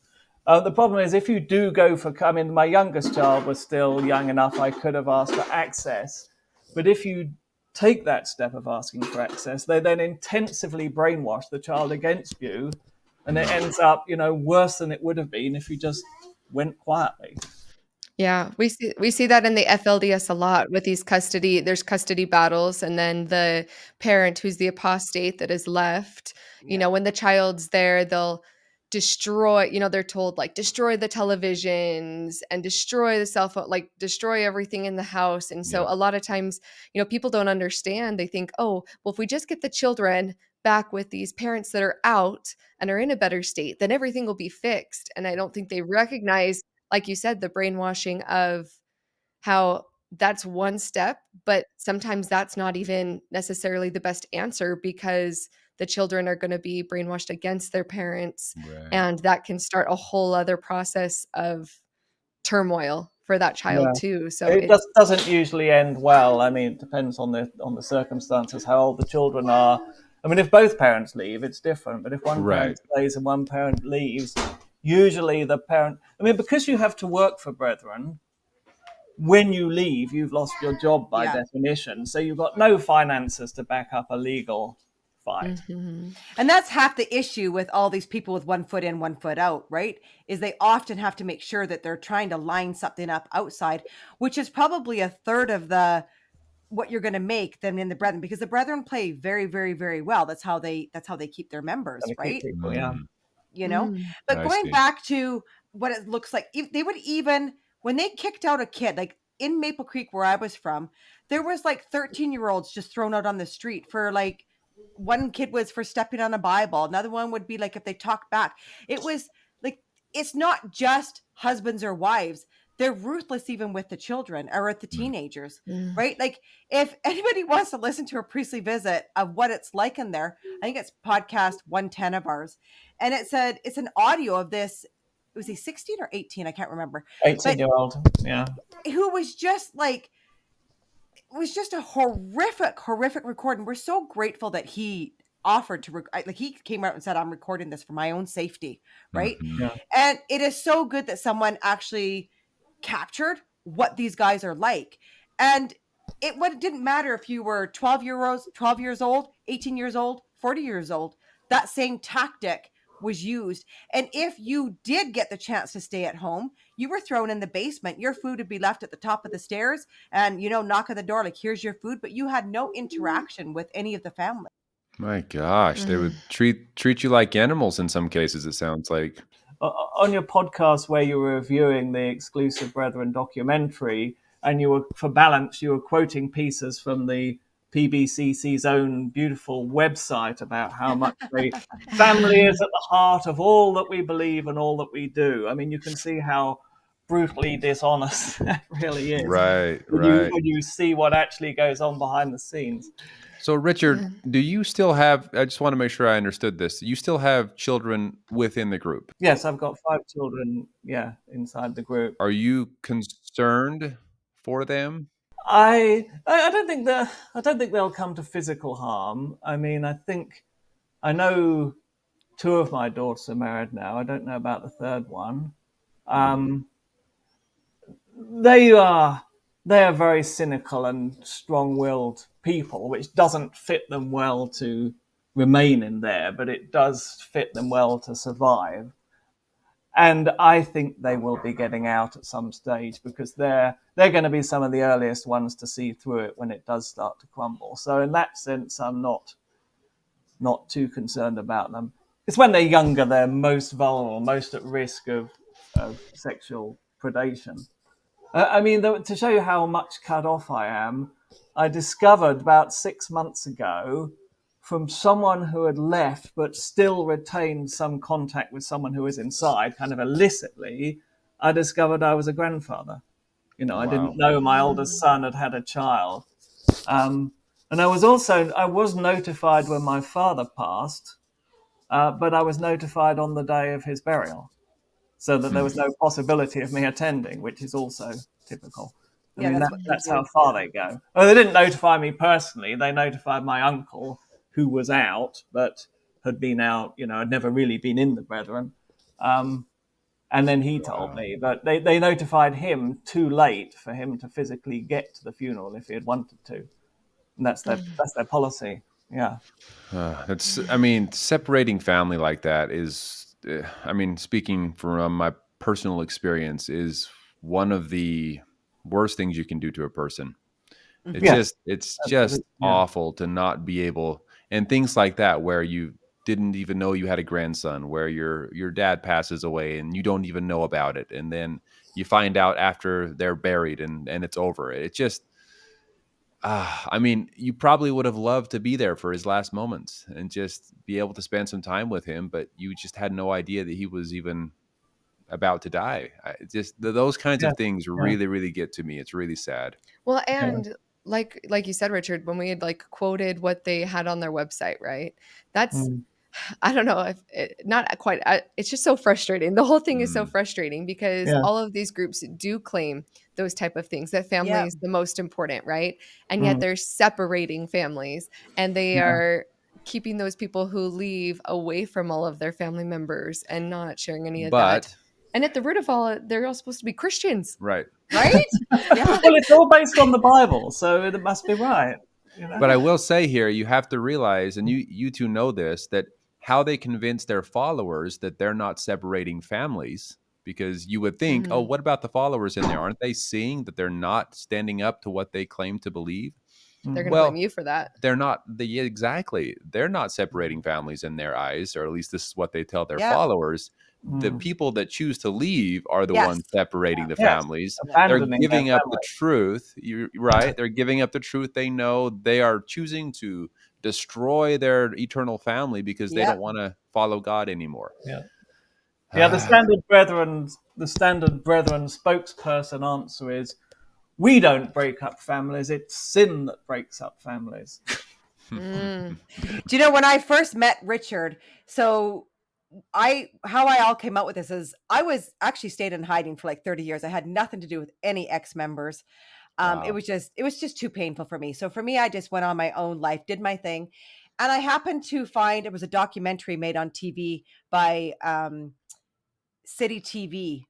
The problem is if you do go for, my youngest child was still young enough, I could have asked for access. But if you take that step of asking for access, they then intensively brainwash the child against you. And it ends up, worse than it would have been if you just went quietly. Yeah, we see that in the FLDS a lot with these there's custody battles, and then the parent who's the apostate that is left, when the child's there, they'll destroy, they're told like destroy the televisions and destroy the cell phone, like destroy everything in the house. And so a lot of times, people don't understand. They think, oh, well, if we just get the children back with these parents that are out and are in a better state, then everything will be fixed. And I don't think they recognize, like you said, the brainwashing of how that's one step, but sometimes that's not even necessarily the best answer, because the children are going to be brainwashed against their parents. Right. And that can start a whole other process of turmoil for that child too. So it doesn't usually end well. I mean, it depends on the circumstances, how old the children are. I mean, if both parents leave, it's different. But if one parent stays and one parent leaves, usually the parent, because you have to work for Brethren, when you leave, you've lost your job by definition. So you've got no finances to back up a legal fight. Mm-hmm. And that's half the issue with all these people with 1 foot in, 1 foot out, right? Is they often have to make sure that they're trying to line something up outside, which is probably a third of what you're going to make them in the Brethren, because the Brethren play very, very, very well. That's how they keep their members, right? People, But going back to what it looks like, they would even, when they kicked out a kid, like in Maple Creek where I was from, there was like 13-year-olds just thrown out on the street for like, one kid was for stepping on a Bible. Another one would be like if they talked back. It was like, it's not just husbands or wives. They're ruthless even with the children or with the teenagers, right? Like if anybody wants to listen to a priestly visit of what it's like in there, I think it's podcast 110 of ours. And it said, it's an audio of this. Was he 16 or 18? I can't remember. 18-year-old, yeah. Who was just like, it was just a horrific recording. We're so grateful that he offered to, he came out and said, I'm recording this for my own safety, right? Mm-hmm. Yeah. And it is so good that someone actually captured what these guys are like. And it didn't matter if you were 12 years old, 18 years old, 40 years old, that same tactic was used. And if you did get the chance to stay at home, you were thrown in the basement. Your food would be left at the top of the stairs and, knock on the door, like, here's your food, but you had no interaction with any of the family. My gosh, they would treat you like animals in some cases, it sounds like. On your podcast where you were reviewing the Exclusive Brethren documentary, and for balance, you were quoting pieces from the PBCC's own beautiful website about how much the family is at the heart of all that we believe and all that we do. I mean, you can see how brutally dishonest that really is. Right. When you see what actually goes on behind the scenes. So, Richard, do you still have, I just want to make sure I understood this, you still have children within the group? Yes, I've got 5 children, inside the group. Are you concerned for them? I don't think they'll come to physical harm. I mean, I know 2 of my daughters are married now. I don't know about the third one. They are very cynical and strong-willed people, which doesn't fit them well to remain in there, but it does fit them well to survive. And I think they will be getting out at some stage, because they're going to be some of the earliest ones to see through it when it does start to crumble. So in that sense, I'm not too concerned about them. It's when they're younger, they're most vulnerable, most at risk of sexual predation. To show you how much cut off I am, I discovered about 6 months ago from someone who had left but still retained some contact with someone who was inside, kind of illicitly, I discovered I was a grandfather. Wow. I didn't know my oldest son had a child. And I was notified when my father passed, but I was notified on the day of his burial, so that there was no possibility of me attending, which is also typical. I mean, that's how far they go. Well, they didn't notify me personally. They notified my uncle, who was out, but had been out, had never really been in the Brethren. And then he told me, but they notified him too late for him to physically get to the funeral if he had wanted to. And that's their policy. Yeah. Separating family like that is, speaking from my personal experience is one of the worst things you can do to a person. It's just awful to not be able, and things like that, where you didn't even know you had a grandson, where your dad passes away and you don't even know about it. And then you find out after they're buried and it's over. It just, I mean, you probably would have loved to be there for his last moments and just be able to spend some time with him, but you just had no idea that he was even about to die. Those kinds of things really, really get to me. It's really sad. Well, and like you said, Richard, when we had like quoted what they had on their website, right? That's I don't know if not quite. It's just so frustrating. The whole thing is so frustrating because all of these groups do claim those type of things, that family is the most important, right? And yet they're separating families, and they are keeping those people who leave away from all of their family members and not sharing any of that. And at the root of all, they're all supposed to be Christians, right? Right? Well, it's all based on the Bible, so it must be right. You know? But I will say here, you have to realize, and you two know this, that how they convince their followers that they're not separating families, because you would think, oh, what about the followers in there? Aren't they seeing that they're not standing up to what they claim to believe? They're going to blame you for that. They're not. Exactly. They're not separating families in their eyes, or at least this is what they tell their followers. The people that choose to leave are the ones separating the families. They're giving up the truth. You're right. They're giving up the truth. They know they are choosing to destroy their eternal family because they don't want to follow God anymore. The standard brethren spokesperson answer is, we don't break up families. It's sin that breaks up families. Do you know, when I first met Richard, how I all came out with this is I was actually stayed in hiding for like 30 years. I had nothing to do with any ex-members. It was just too painful for me. So for me, I just went on my own life, did my thing. And I happened to find, it was a documentary made on TV by City TV.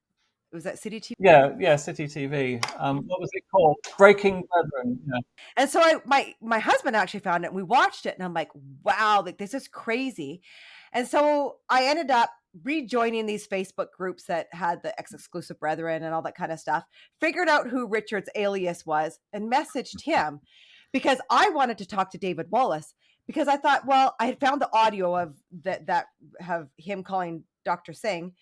Was that City TV? Yeah, City TV. What was it called? Breaking Brethren. Yeah. And so my husband actually found it, and we watched it, and I'm like, wow, like this is crazy. And so I ended up rejoining these Facebook groups that had the ex-exclusive brethren and all that kind of stuff, figured out who Richard's alias was, and messaged him because I wanted to talk to David Wallace, because I thought, well, I had found the audio of that have him calling Dr. Singh.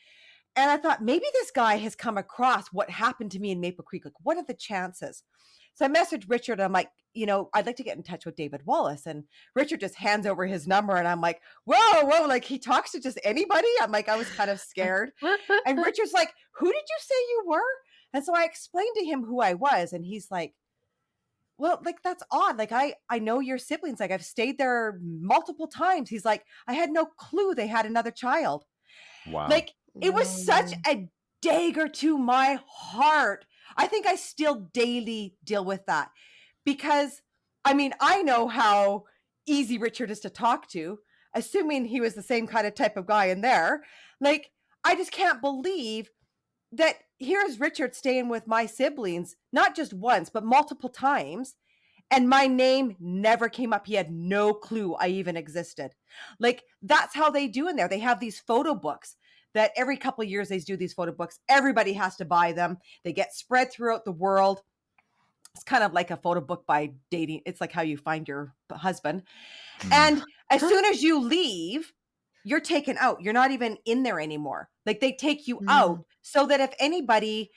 And I thought, maybe this guy has come across what happened to me in Maple Creek. Like, what are the chances? So I messaged Richard, and I'm like, I'd like to get in touch with David Wallace. And Richard just hands over his number, and I'm like, whoa, like he talks to just anybody? I'm like, I was kind of scared. And Richard's like, who did you say you were? And so I explained to him who I was, and he's like, well, like, that's odd. Like, I know your siblings. Like, I've stayed there multiple times. He's like, I had no clue they had another child. Wow. Like, it was such a dagger to my heart. I think I still daily deal with that because, I mean, I know how easy Richard is to talk to, assuming he was the same kind of type of guy in there. Like, I just can't believe that here's Richard staying with my siblings, not just once, but multiple times. And my name never came up. He had no clue I even existed. Like, that's how they do in there. They have these photo books that every couple of years they do these photo books. Everybody has to buy them. They get spread throughout the world. It's kind of like a photo book by dating. It's like how you find your husband. And as soon as you leave, you're taken out. You're not even in there anymore. Like, they take you out so that if anybody,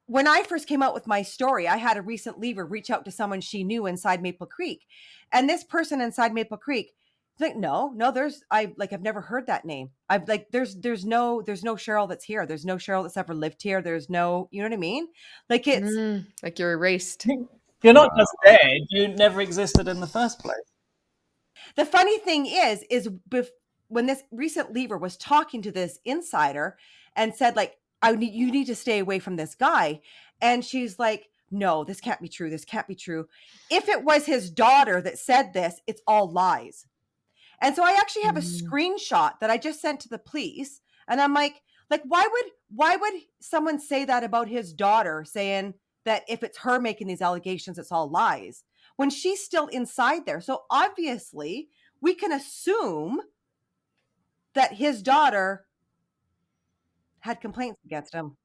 when I first came out with my story, I had a recent leaver reach out to someone she knew inside Maple Creek. And this person inside Maple Creek, like, no, I've never heard that name. I've like, there's no Cheryl that's here. There's no Cheryl that's ever lived here. There's no, you know what I mean? Like, it's like you're erased. You're not just dead. You never existed in the first place. The funny thing is when this recent leaver was talking to this insider and said, like, you need to stay away from this guy. And she's like, no, this can't be true. This can't be true. If it was his daughter that said this, it's all lies. And so I actually have a screenshot that I just sent to the police. And I'm like, why would someone say that about his daughter, saying that if it's her making these allegations, it's all lies, when she's still inside there? So obviously we can assume that his daughter had complaints against him.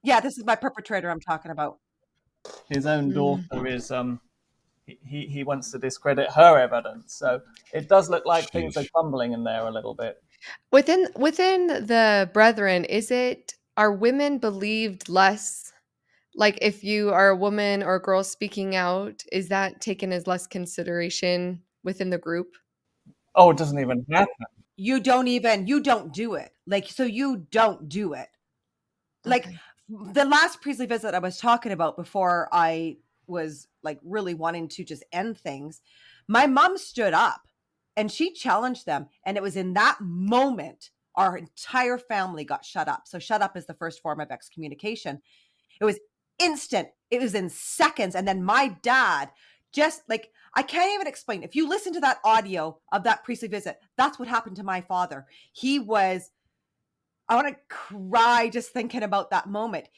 Yeah, this is my perpetrator I'm talking about. His own daughter is he wants to discredit her evidence. So it does look like things are crumbling in there a little bit. Within the Brethren, are women believed less? Like if you are a woman or a girl speaking out, is that taken as less consideration within the group? Oh, it doesn't even happen. You don't do it. Like, so you don't do it. Like the last priestly visit I was talking about before I was like really wanting to just end things, my mom stood up and she challenged them. And it was in that moment our entire family got shut up. So shut up is the first form of excommunication. It was instant. It was in seconds. And then my dad just like, I can't even explain. If you listen to that audio of that priestly visit, that's what happened to my father. I want to cry just thinking about that moment.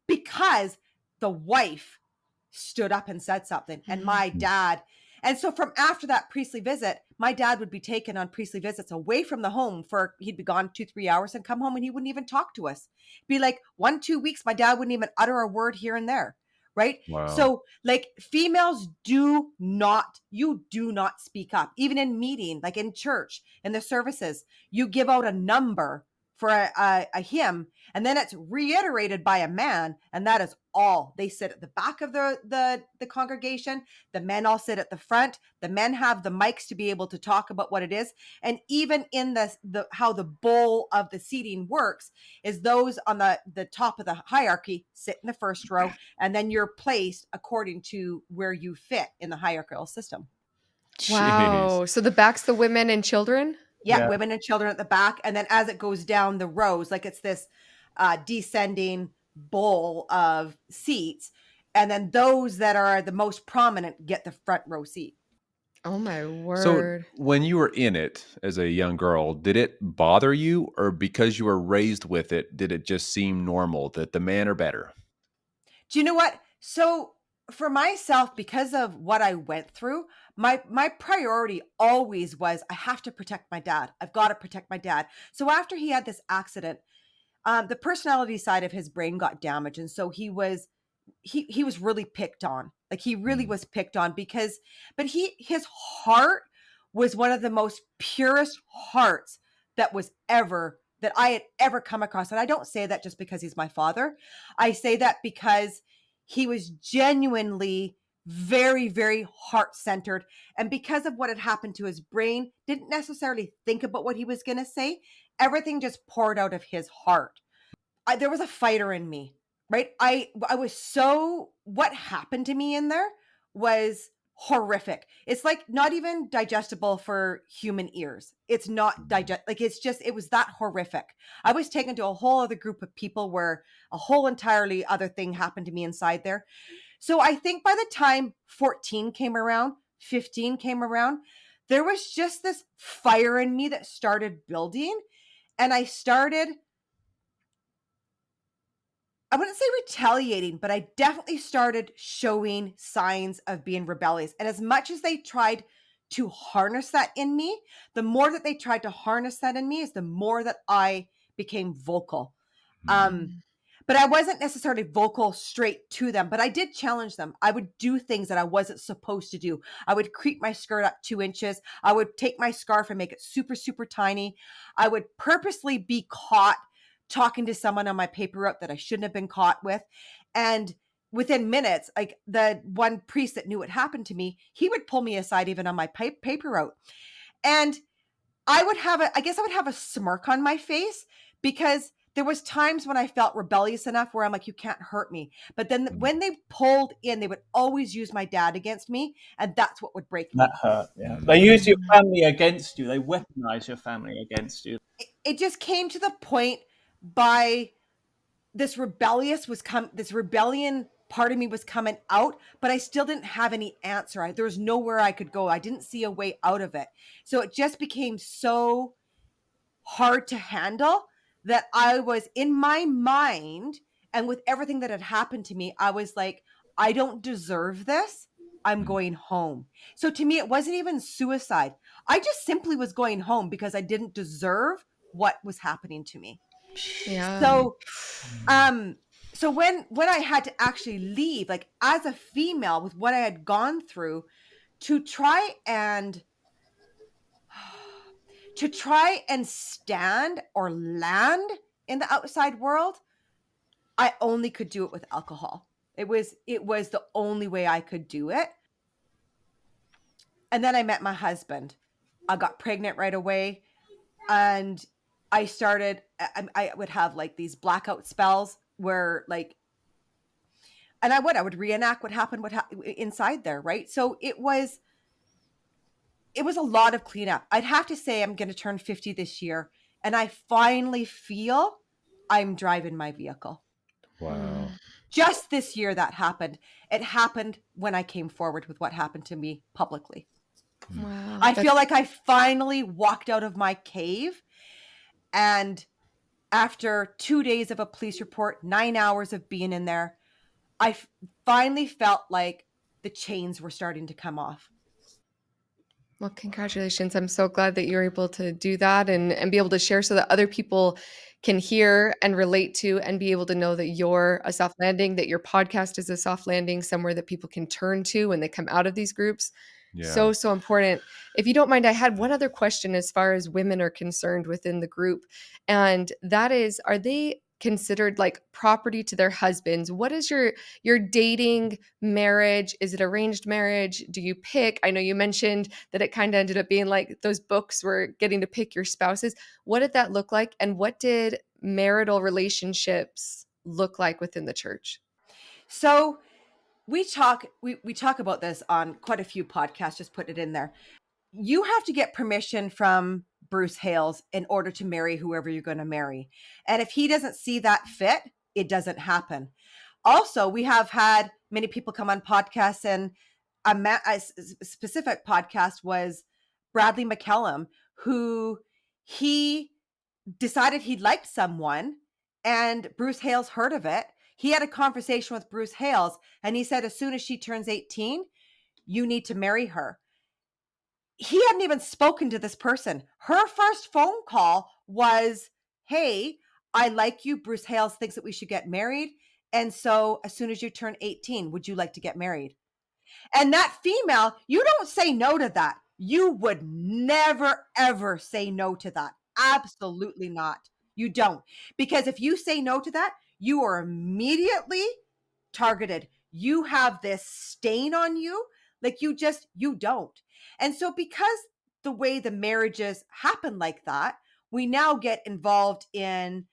Because the wife stood up and said something, and my dad. And so from after that priestly visit, my dad would be taken on priestly visits away from the home he'd be gone 2-3 hours and come home and he wouldn't even talk to us. Be like 1-2 weeks, my dad wouldn't even utter a word here and there. Right. Wow. So like females you do not speak up, even in meeting, like in church, in the services, you give out a number for a hymn, and then it's reiterated by a man, and that is all. They sit at the back of the congregation. The men all sit at the front. The men have the mics to be able to talk about what it is. And even in how the bowl of the seating works is those on the top of the hierarchy sit in the first row, and then you're placed according to where you fit in the hierarchical system. Wow. So the back's the women and children? Yeah, women and children at the back. And then as it goes down the rows, like it's this descending bowl of seats. And then those that are the most prominent get the front row seat. Oh, my word. So when you were in it as a young girl, did it bother you, or because you were raised with it, did it just seem normal that the men are better? Do you know what? So for myself, because of what I went through, my priority always was, I have to protect my dad. I've got to protect my dad. So after he had this accident, the personality side of his brain got damaged. And so he was really picked on. Like he really was picked on but his heart was one of the most purest hearts that I had ever come across. And I don't say that just because he's my father. I say that because he was genuinely very, very heart-centered. And because of what had happened to his brain, didn't necessarily think about what he was going to say. Everything just poured out of his heart. There was a fighter in me, right? I was what happened to me in there was horrific. It's like not even digestible for human ears. It's not it was that horrific. I was taken to a whole other group of people where a whole entirely other thing happened to me inside there. So I think by the time 14 came around, 15 came around, there was just this fire in me that started building. And I wouldn't say retaliating, but I definitely started showing signs of being rebellious. And as much as they tried to harness that in me, the more that they tried to harness that in me is the more that I became vocal. But I wasn't necessarily vocal straight to them, but I did challenge them. I would do things that I wasn't supposed to do. I would creep my skirt up 2 inches. I would take my scarf and make it super, super tiny. I would purposely be caught talking to someone on my paper route that I shouldn't have been caught with. And within minutes, like the one priest that knew what happened to me, he would pull me aside even on my paper route. And I would have a smirk on my face because there was times when I felt rebellious enough where I'm like, you can't hurt me. But then when they pulled in, they would always use my dad against me. And that's what would break me. That hurt, yeah. They use your family against you. They weaponize your family against you. It just came to the point by this rebellion part of me was coming out, but I still didn't have any answer. There was nowhere I could go. I didn't see a way out of it. So it just became so hard to handle that I was in my mind, and with everything that had happened to me, I was like, I don't deserve this. I'm going home. So to me, it wasn't even suicide. I just simply was going home because I didn't deserve what was happening to me. Yeah. So when I had to actually leave, like as a female with what I had gone through, to try and stand or land in the outside world, I only could do it with alcohol. It was the only way I could do it. And then I met my husband. I got pregnant right away, and I started, I would have like these blackout spells where like, and I would reenact what happened inside there, right? So it was a lot of cleanup. I'd have to say I'm going to turn 50 this year, and I finally feel I'm driving my vehicle. Wow. Just this year that happened. It happened when I came forward with what happened to me publicly. Wow. I feel like I finally walked out of my cave, and after 2 days of a police report, 9 hours of being in there, I finally felt like the chains were starting to come off. Well, congratulations. I'm so glad that you're able to do that and be able to share so that other people can hear and relate to and be able to know that you're a soft landing, that your podcast is a soft landing, somewhere that people can turn to when they come out of these groups. Yeah. So important. If you don't mind, I had one other question as far as women are concerned within the group. And that is, are they considered like property to their husbands? What is your dating marriage? Is it arranged marriage? Do you pick? I know you mentioned that it kind of ended up being like those books were getting to pick your spouses. What did that look like? And what did marital relationships look like within the church? So we talk about this on quite a few podcasts, just put it in there. You have to get permission from Bruce Hales in order to marry whoever you're going to marry. And if he doesn't see that fit, it doesn't happen. Also, we have had many people come on podcasts, and a specific podcast was Bradley McCallum, who he decided he liked someone, and Bruce Hales heard of it. He had a conversation with Bruce Hales, and he said, as soon as she turns 18, you need to marry her. He hadn't even spoken to this person. Her first phone call was, hey, I like you. Bruce Hales thinks that we should get married. And so as soon as you turn 18, would you like to get married? And that female, you don't say no to that. You would never, ever say no to that. Absolutely not. You don't. Because if you say no to that, you are immediately targeted. You have this stain on you. Like you don't. And so because the way the marriages happen like that, we now get involved in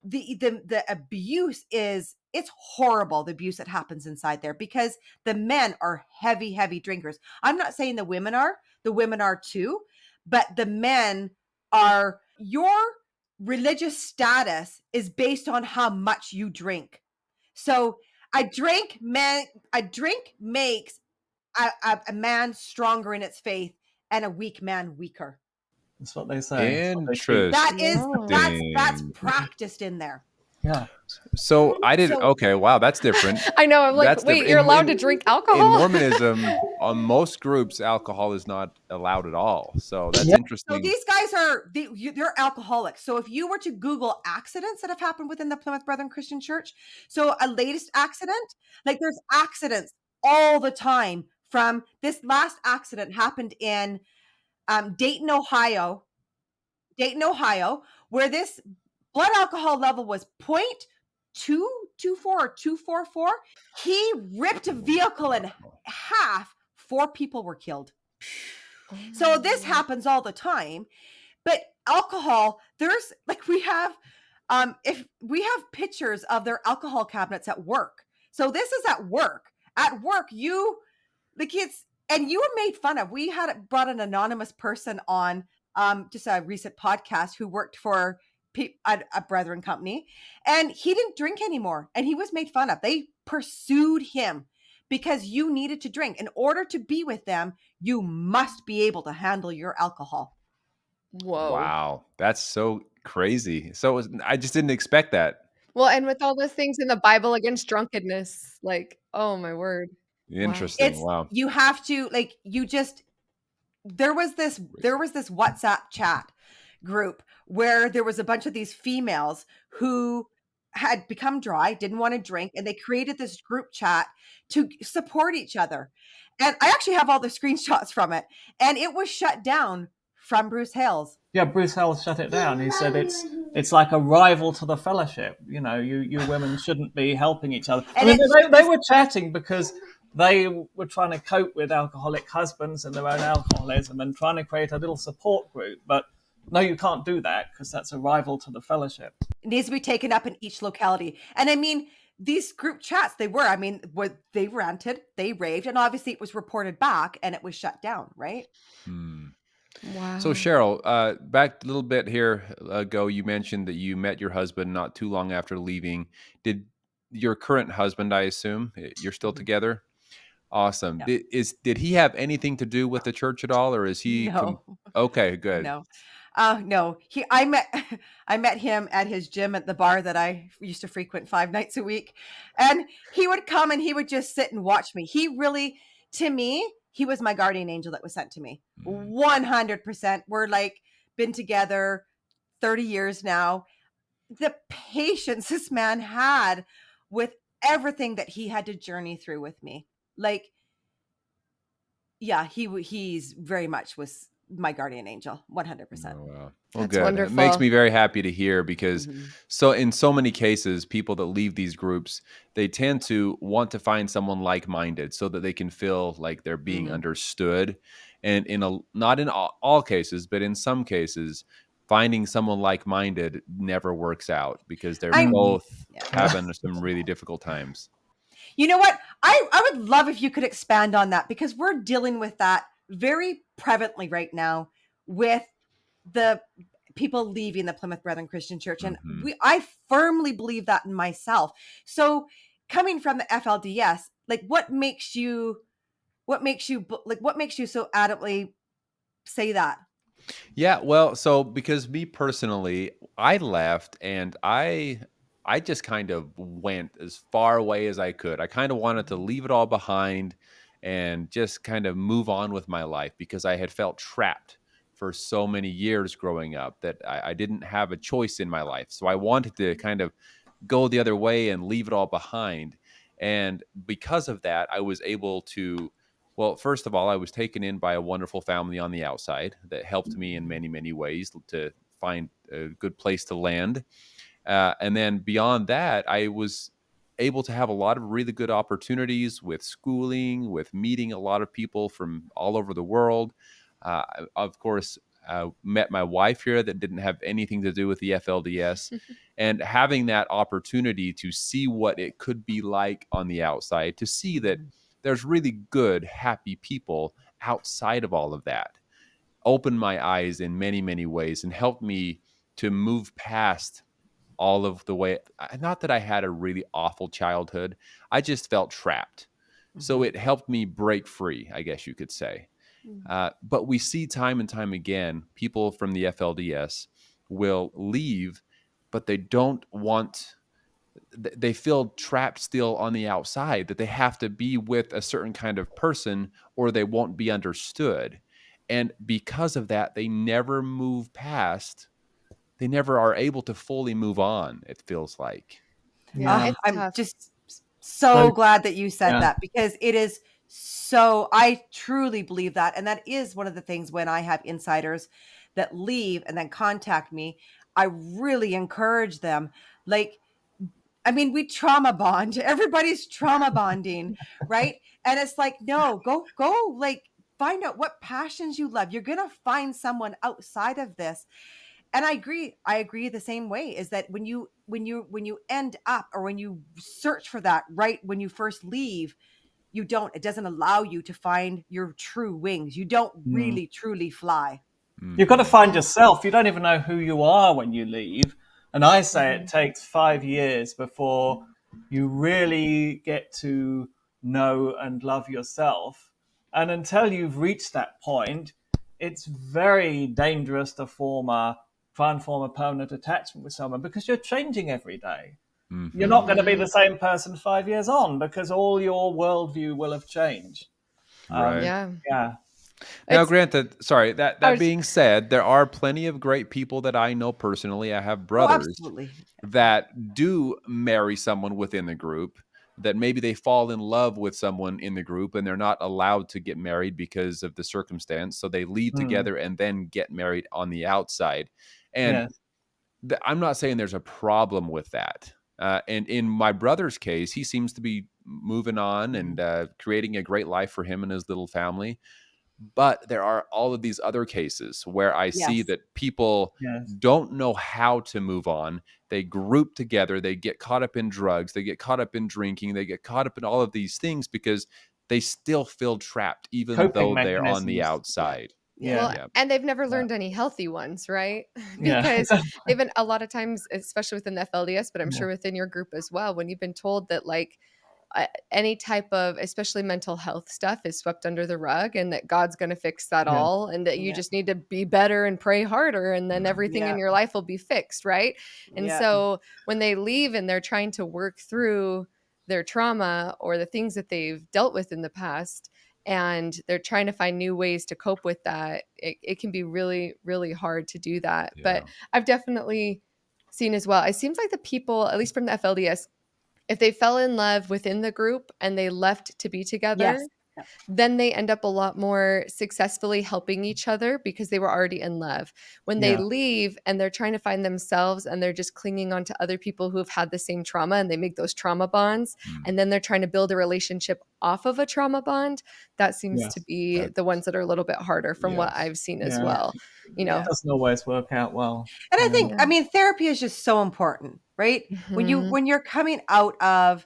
the abuse. It's horrible, the abuse that happens inside there, because the men are heavy drinkers. I'm not saying the women are too, but the men are. Your religious status is based on how much you drink. So a drink makes a man stronger in its faith and a weak man weaker. That's what they say. Interesting. That's practiced in there. Yeah. So I did. Okay. Wow. That's different. I know. I'm like, wait, you're allowed to drink alcohol? In Mormonism, on most groups, alcohol is not allowed at all. So that's interesting. So these guys they're alcoholics. So if you were to Google accidents that have happened within the Plymouth Brethren Christian Church, so a latest accident, like there's accidents all the time. From this last accident happened in Dayton, Ohio, where this blood alcohol level was 0.224 or 244. He ripped a vehicle in half. 4 people were killed. So this happens all the time. But alcohol, there's like we have pictures of their alcohol cabinets at work. So this is at work. At work, the kids, and you were made fun of. We had brought an anonymous person on just a recent podcast who worked for a Brethren company, and he didn't drink anymore, and he was made fun of. They pursued him because you needed to drink. In order to be with them, you must be able to handle your alcohol. Whoa. Wow. That's so crazy. So I just didn't expect that. Well, and with all the things in the Bible against drunkenness, like, oh my word. Interesting. Wow. You have to, like, there was this WhatsApp chat group where there was a bunch of these females who had become dry, didn't want to drink, and they created this group chat to support each other. And I actually have all the screenshots from it, and it was shut down from Bruce Hales. Yeah, Bruce Hales shut it down. He said it's like a rival to the fellowship. You know, you women shouldn't be helping each other. And I mean, they were chatting because they were trying to cope with alcoholic husbands and their own alcoholism and trying to create a little support group. But no, you can't do that because that's a rival to the fellowship. It needs to be taken up in each locality. And I mean, these group chats, they ranted, they raved, and obviously it was reported back and it was shut down, right? Wow. So Cheryl, back a little bit here ago, you mentioned that you met your husband not too long after leaving. Did your current husband, I assume, you're still together? Awesome. No. Did he have anything to do with the church at all, or is he? No. Okay, good. No. No. I met him at his gym at the bar that I used to frequent 5 nights a week, and he would come and he would just sit and watch me. He really, to me, he was my guardian angel that was sent to me. 100%. We're like been together 30 years now. The patience this man had with everything that he had to journey through with me. Like, yeah, he's very much was my guardian angel, 100%. Oh, wow. Well, That's good. wonderful. It makes me very happy to hear because so in so many cases, people that leave these groups, they tend to want to find someone like-minded so that they can feel like they're being understood. And not in all cases, but in some cases, finding someone like-minded never works out because they're both having some really difficult times. You know what? I would love if you could expand on that, because we're dealing with that very prevalently right now with the people leaving the Plymouth Brethren Christian Church. And I firmly believe that in myself. So coming from the FLDS, like what makes you so adamantly say that? Yeah, well, so because me personally, I left and I just kind of went as far away as I could. I kind of wanted to leave it all behind and just kind of move on with my life because I had felt trapped for so many years growing up that I didn't have a choice in my life. So I wanted to kind of go the other way and leave it all behind. And because of that, I was able to, well, first of all, I was taken in by a wonderful family on the outside that helped me in many, many ways to find a good place to land. And then beyond that, I was able to have a lot of really good opportunities with schooling, with meeting a lot of people from all over the world. Of course, met my wife here that didn't have anything to do with the FLDS. And having that opportunity to see what it could be like on the outside, to see that there's really good, happy people outside of all of that, opened my eyes in many, many ways and helped me to move past all of the way. Not that I had a really awful childhood. I just felt trapped. So it helped me break free, I guess you could say. But we see time and time again, people from the FLDS will leave, but they feel trapped still on the outside, that they have to be with a certain kind of person or they won't be understood. And because of that, they never move past. They never are able to fully move on, it feels like. Yeah, I'm tough. just so glad that you said that, because it is so, I truly believe that. And that is one of the things when I have insiders that leave and then contact me, I really encourage them. Like, I mean, we trauma bond. Everybody's trauma bonding, right? And it's like, no, go, like, find out what passions you love. You're going to find someone outside of this. And I agree the same way, is that when you end up, or when you search for that right when you first leave, it doesn't allow you to find your true wings. You don't really truly fly. You've got to find yourself. You don't even know who you are when you leave. And I say it takes 5 years before you really get to know and love yourself. And until you've reached that point, it's very dangerous to try and form a permanent attachment with someone, because you're changing every day. You're not going to be the same person 5 years on, because all your worldview will have changed. Right. Yeah. Yeah. Now, granted, sorry, that being said, there are plenty of great people that I know personally. I have brothers that do marry someone within the group, that maybe they fall in love with someone in the group and they're not allowed to get married because of the circumstance. So they leave together and then get married on the outside. And I'm not saying there's a problem with that. And in my brother's case, he seems to be moving on and creating a great life for him and his little family. But there are all of these other cases where I see that people don't know how to move on. They group together. They get caught up in drugs. They get caught up in drinking. They get caught up in all of these things because they still feel trapped, even though they're on the outside. And they've never learned any healthy ones, right? Because they've been a lot of times, especially within the FLDS, but I'm sure within your group as well, when you've been told that like any type of, especially mental health stuff, is swept under the rug and that God's going to fix that all, and that you just need to be better and pray harder, and then everything in your life will be fixed, right? And so when they leave and they're trying to work through their trauma or the things that they've dealt with in the past, and they're trying to find new ways to cope with that, it can be really, really hard to do that. But I've definitely seen as well, it seems like the people, at least from the FLDS, if they fell in love within the group and they left to be together, then they end up a lot more successfully helping each other because they were already in love. When they leave and they're trying to find themselves and they're just clinging on to other people who have had the same trauma, and they make those trauma bonds, and then they're trying to build a relationship off of a trauma bond, that seems to be the ones that are a little bit harder from what I've seen as well. You know, it doesn't always work out well. And I think, I mean, therapy is just so important, right? When you're coming out of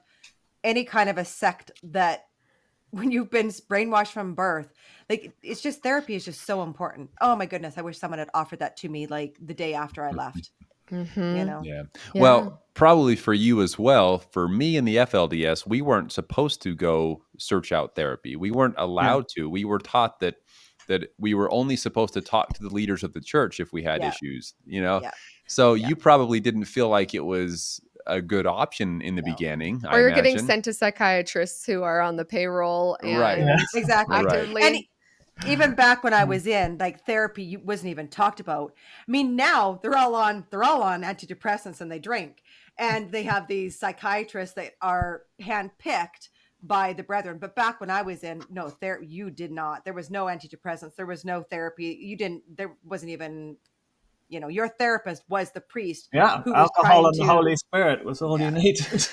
any kind of a sect, that when you've been brainwashed from birth, like, it's just, therapy is just so important. Oh my goodness, I wish someone had offered that to me like the day after I left. You know? Well, probably for you as well. For me in the FLDS, we weren't supposed to go search out therapy. We weren't allowed to. We were taught that we were only supposed to talk to the leaders of the church if we had issues, you know? So you probably didn't feel like it was a good option in the beginning. Or you're getting sent to psychiatrists who are on the payroll and actively. And even back when I was in, like, therapy wasn't even talked about. I mean, now they're all on antidepressants and they drink, and they have these psychiatrists that are handpicked by the Brethren. But back when I was in, no, you did not. There was no antidepressants. There was no therapy. There wasn't even, you know, your therapist was the priest. Yeah, who was alcohol and the Holy Spirit was all you needed.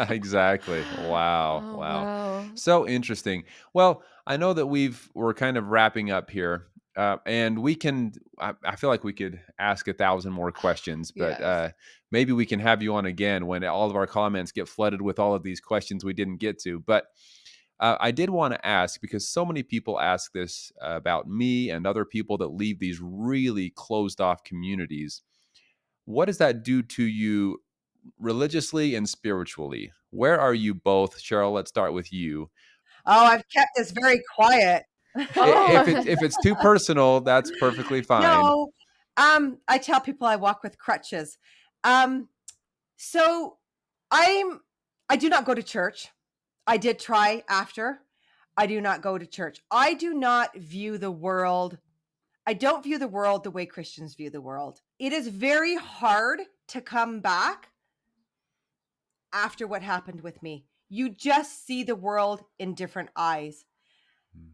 Exactly. Wow. So interesting. Well, I know that we're kind of wrapping up here, and we can. I feel like we could ask 1,000 more questions, but maybe we can have you on again when all of our comments get flooded with all of these questions we didn't get to. But I did want to ask, because so many people ask this about me and other people that leave these really closed off communities. What does that do to you religiously and spiritually? Where are you both? Cheryl, let's start with you. Oh, I've kept this very quiet. If it's too personal, that's perfectly fine. No, I tell people I walk with crutches. So I do not go to church. I did try after. I do not go to church. I do not view the world. I don't view the world the way Christians view the world. It is very hard to come back after what happened with me. You just see the world in different eyes.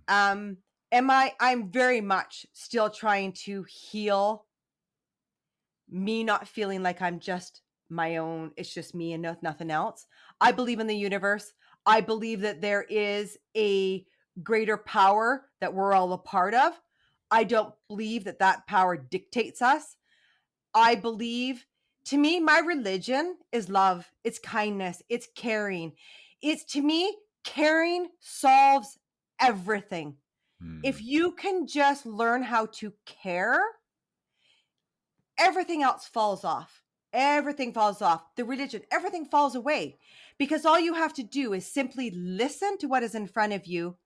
I'm very much still trying to heal me, not feeling like I'm just my own. It's just me and nothing else. I believe in the universe. I believe that there is a greater power that we're all a part of. I don't believe that power dictates us. I believe, to me, my religion is love. It's kindness. It's caring. To me, caring solves everything. If you can just learn how to care, everything else falls off. Everything falls off. The religion, everything falls away, because all you have to do is simply listen to what is in front of you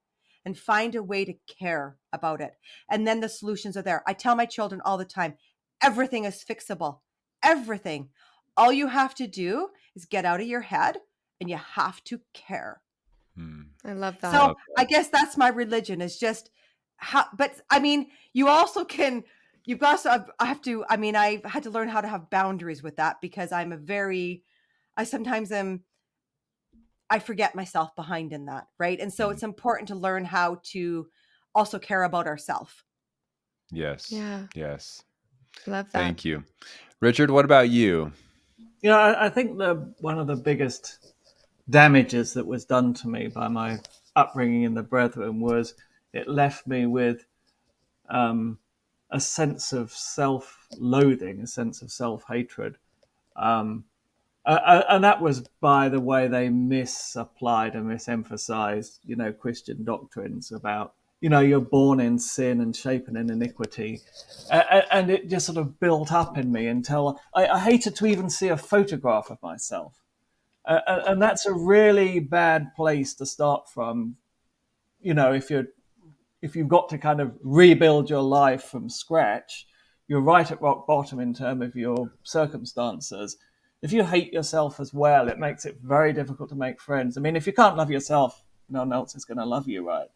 and find a way to care about it. And then the solutions are there. I tell my children all the time, everything is fixable. Everything. All you have to do is get out of your head, and you have to care. I love that. So I guess that's my religion, is just but I mean, you also can, you've got to, I've had to learn how to have boundaries with that, because I sometimes I forget myself behind in that. Right. And so it's important to learn how to also care about ourselves. Yes. Yeah. Yes. Love that. Thank you. Richard, what about you? I think one of the biggest damages that was done to me by my upbringing in the Brethren was it left me with a sense of self-loathing, a sense of self-hatred. And that was by the way they misapplied and misemphasized, Christian doctrines about, you're born in sin and shapen in iniquity. And it just sort of built up in me until I hated to even see a photograph of myself. And that's a really bad place to start from, if you've got to kind of rebuild your life from scratch. You're right at rock bottom in terms of your circumstances. If you hate yourself as well, it makes it very difficult to make friends. I mean, if you can't love yourself, no one else is going to love you, right?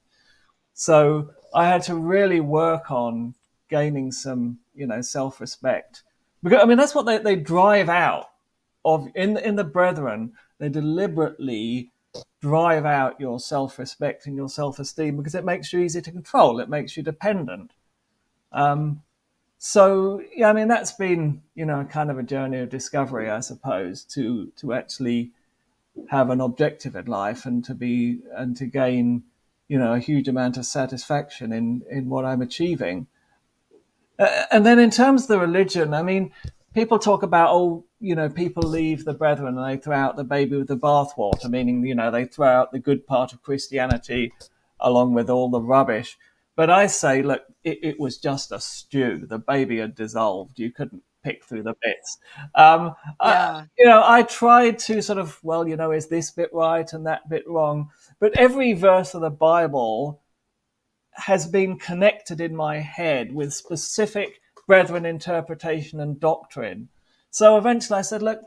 So I had to really work on gaining some, self-respect. Because, I mean, that's what they drive out of in the Brethren. They deliberately drive out your self-respect and your self-esteem because it makes you easy to control. It makes you dependent. So, yeah, I mean, that's been, kind of a journey of discovery, I suppose, to actually have an objective in life and to gain, a huge amount of satisfaction in what I'm achieving. And then in terms of the religion, I mean, people talk about, people leave the Brethren and they throw out the baby with the bathwater, meaning, they throw out the good part of Christianity along with all the rubbish. But I say, look, it was just a stew. The baby had dissolved. You couldn't pick through the bits. I tried to sort of, is this bit right and that bit wrong? But every verse of the Bible has been connected in my head with specific Brethren interpretation and doctrine. So eventually I said, look,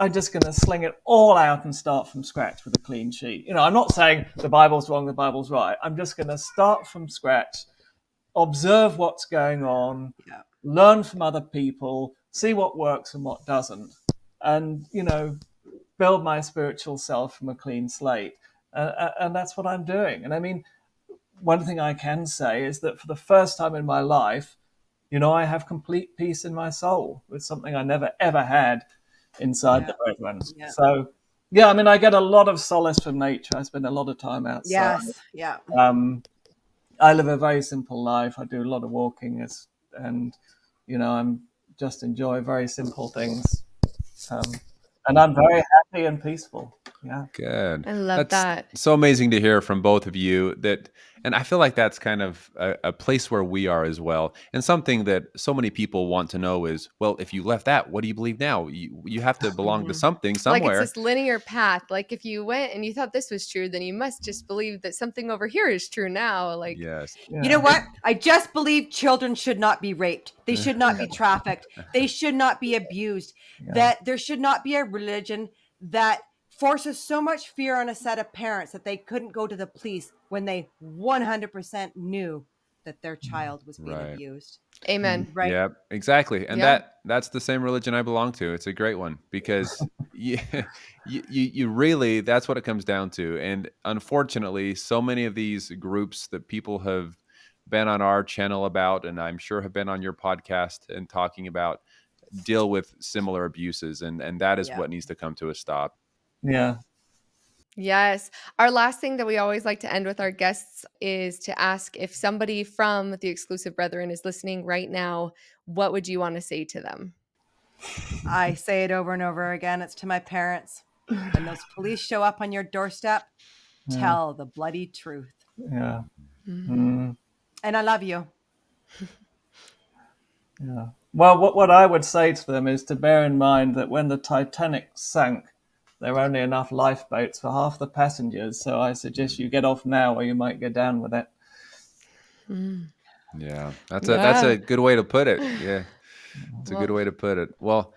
I'm just going to sling it all out and start from scratch with a clean sheet. I'm not saying the Bible's wrong, the Bible's right. I'm just going to start from scratch, observe what's going on, learn from other people, see what works and what doesn't, and, build my spiritual self from a clean slate. And that's what I'm doing. And I mean, one thing I can say is that for the first time in my life, I have complete peace in my soul with something I never, ever had inside the Brethren. Yeah. So, I mean, I get a lot of solace from nature. I spend a lot of time outside. Yes, yeah. I live a very simple life. I do a lot of walking and I'm just enjoy very simple things. And I'm very happy and peaceful. Yeah. Good. I love that. So amazing to hear from both of you and I feel like that's kind of a place where we are as well. And something that so many people want to know is, well, if you left that, what do you believe now? You have to belong to something somewhere. Like it's this linear path. Like if you went and you thought this was true, then you must just believe that something over here is true now. Like, yes. Yeah. You know what? I just believe children should not be raped. They should not be trafficked. They should not be abused. That there should not be a religion that forces so much fear on a set of parents that they couldn't go to the police when they 100% knew that their child was being abused. Amen. Right. Yeah, exactly. And that's the same religion I belong to. It's a great one because you really, that's what it comes down to. And unfortunately, so many of these groups that people have been on our channel about, and I'm sure have been on your podcast and talking about, deal with similar abuses. And that is what needs to come to a stop. Yeah. Yes. Our last thing that we always like to end with our guests is to ask if somebody from the Exclusive Brethren is listening right now, what would you want to say to them? I say it over and over again. It's to my parents. When those police show up on your doorstep, tell the bloody truth. Yeah. Mm-hmm. And I love you. Yeah. Well, what I would say to them is to bear in mind that when the Titanic sank, there were only enough lifeboats for half the passengers. So I suggest you get off now or you might go down with it. Yeah, that's a good way to put it. Yeah, it's a good way to put it. Well,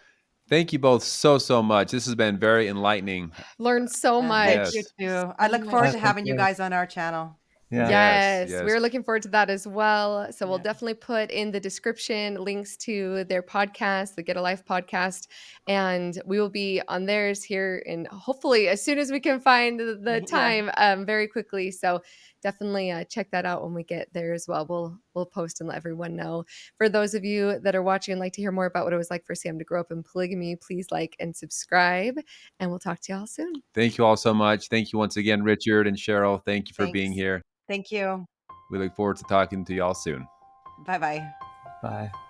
thank you both so much. This has been very enlightening. Learned so much. Thank you too. I look forward to having you guys on our channel. Yeah. Yes, we're looking forward to that as well. So we'll definitely put in the description links to their podcast, the Get a Life podcast, and we will be on theirs here, and hopefully as soon as we can find the time, very quickly. So definitely check that out when we get there as well. We'll post and let everyone know. For those of you that are watching and like to hear more about what it was like for Sam to grow up in polygamy, please like and subscribe, and we'll talk to y'all soon. Thank you all so much. Thank you once again, Richard and Cheryl. Thank you for being here. Thank you. We look forward to talking to y'all soon. Bye-bye. Bye.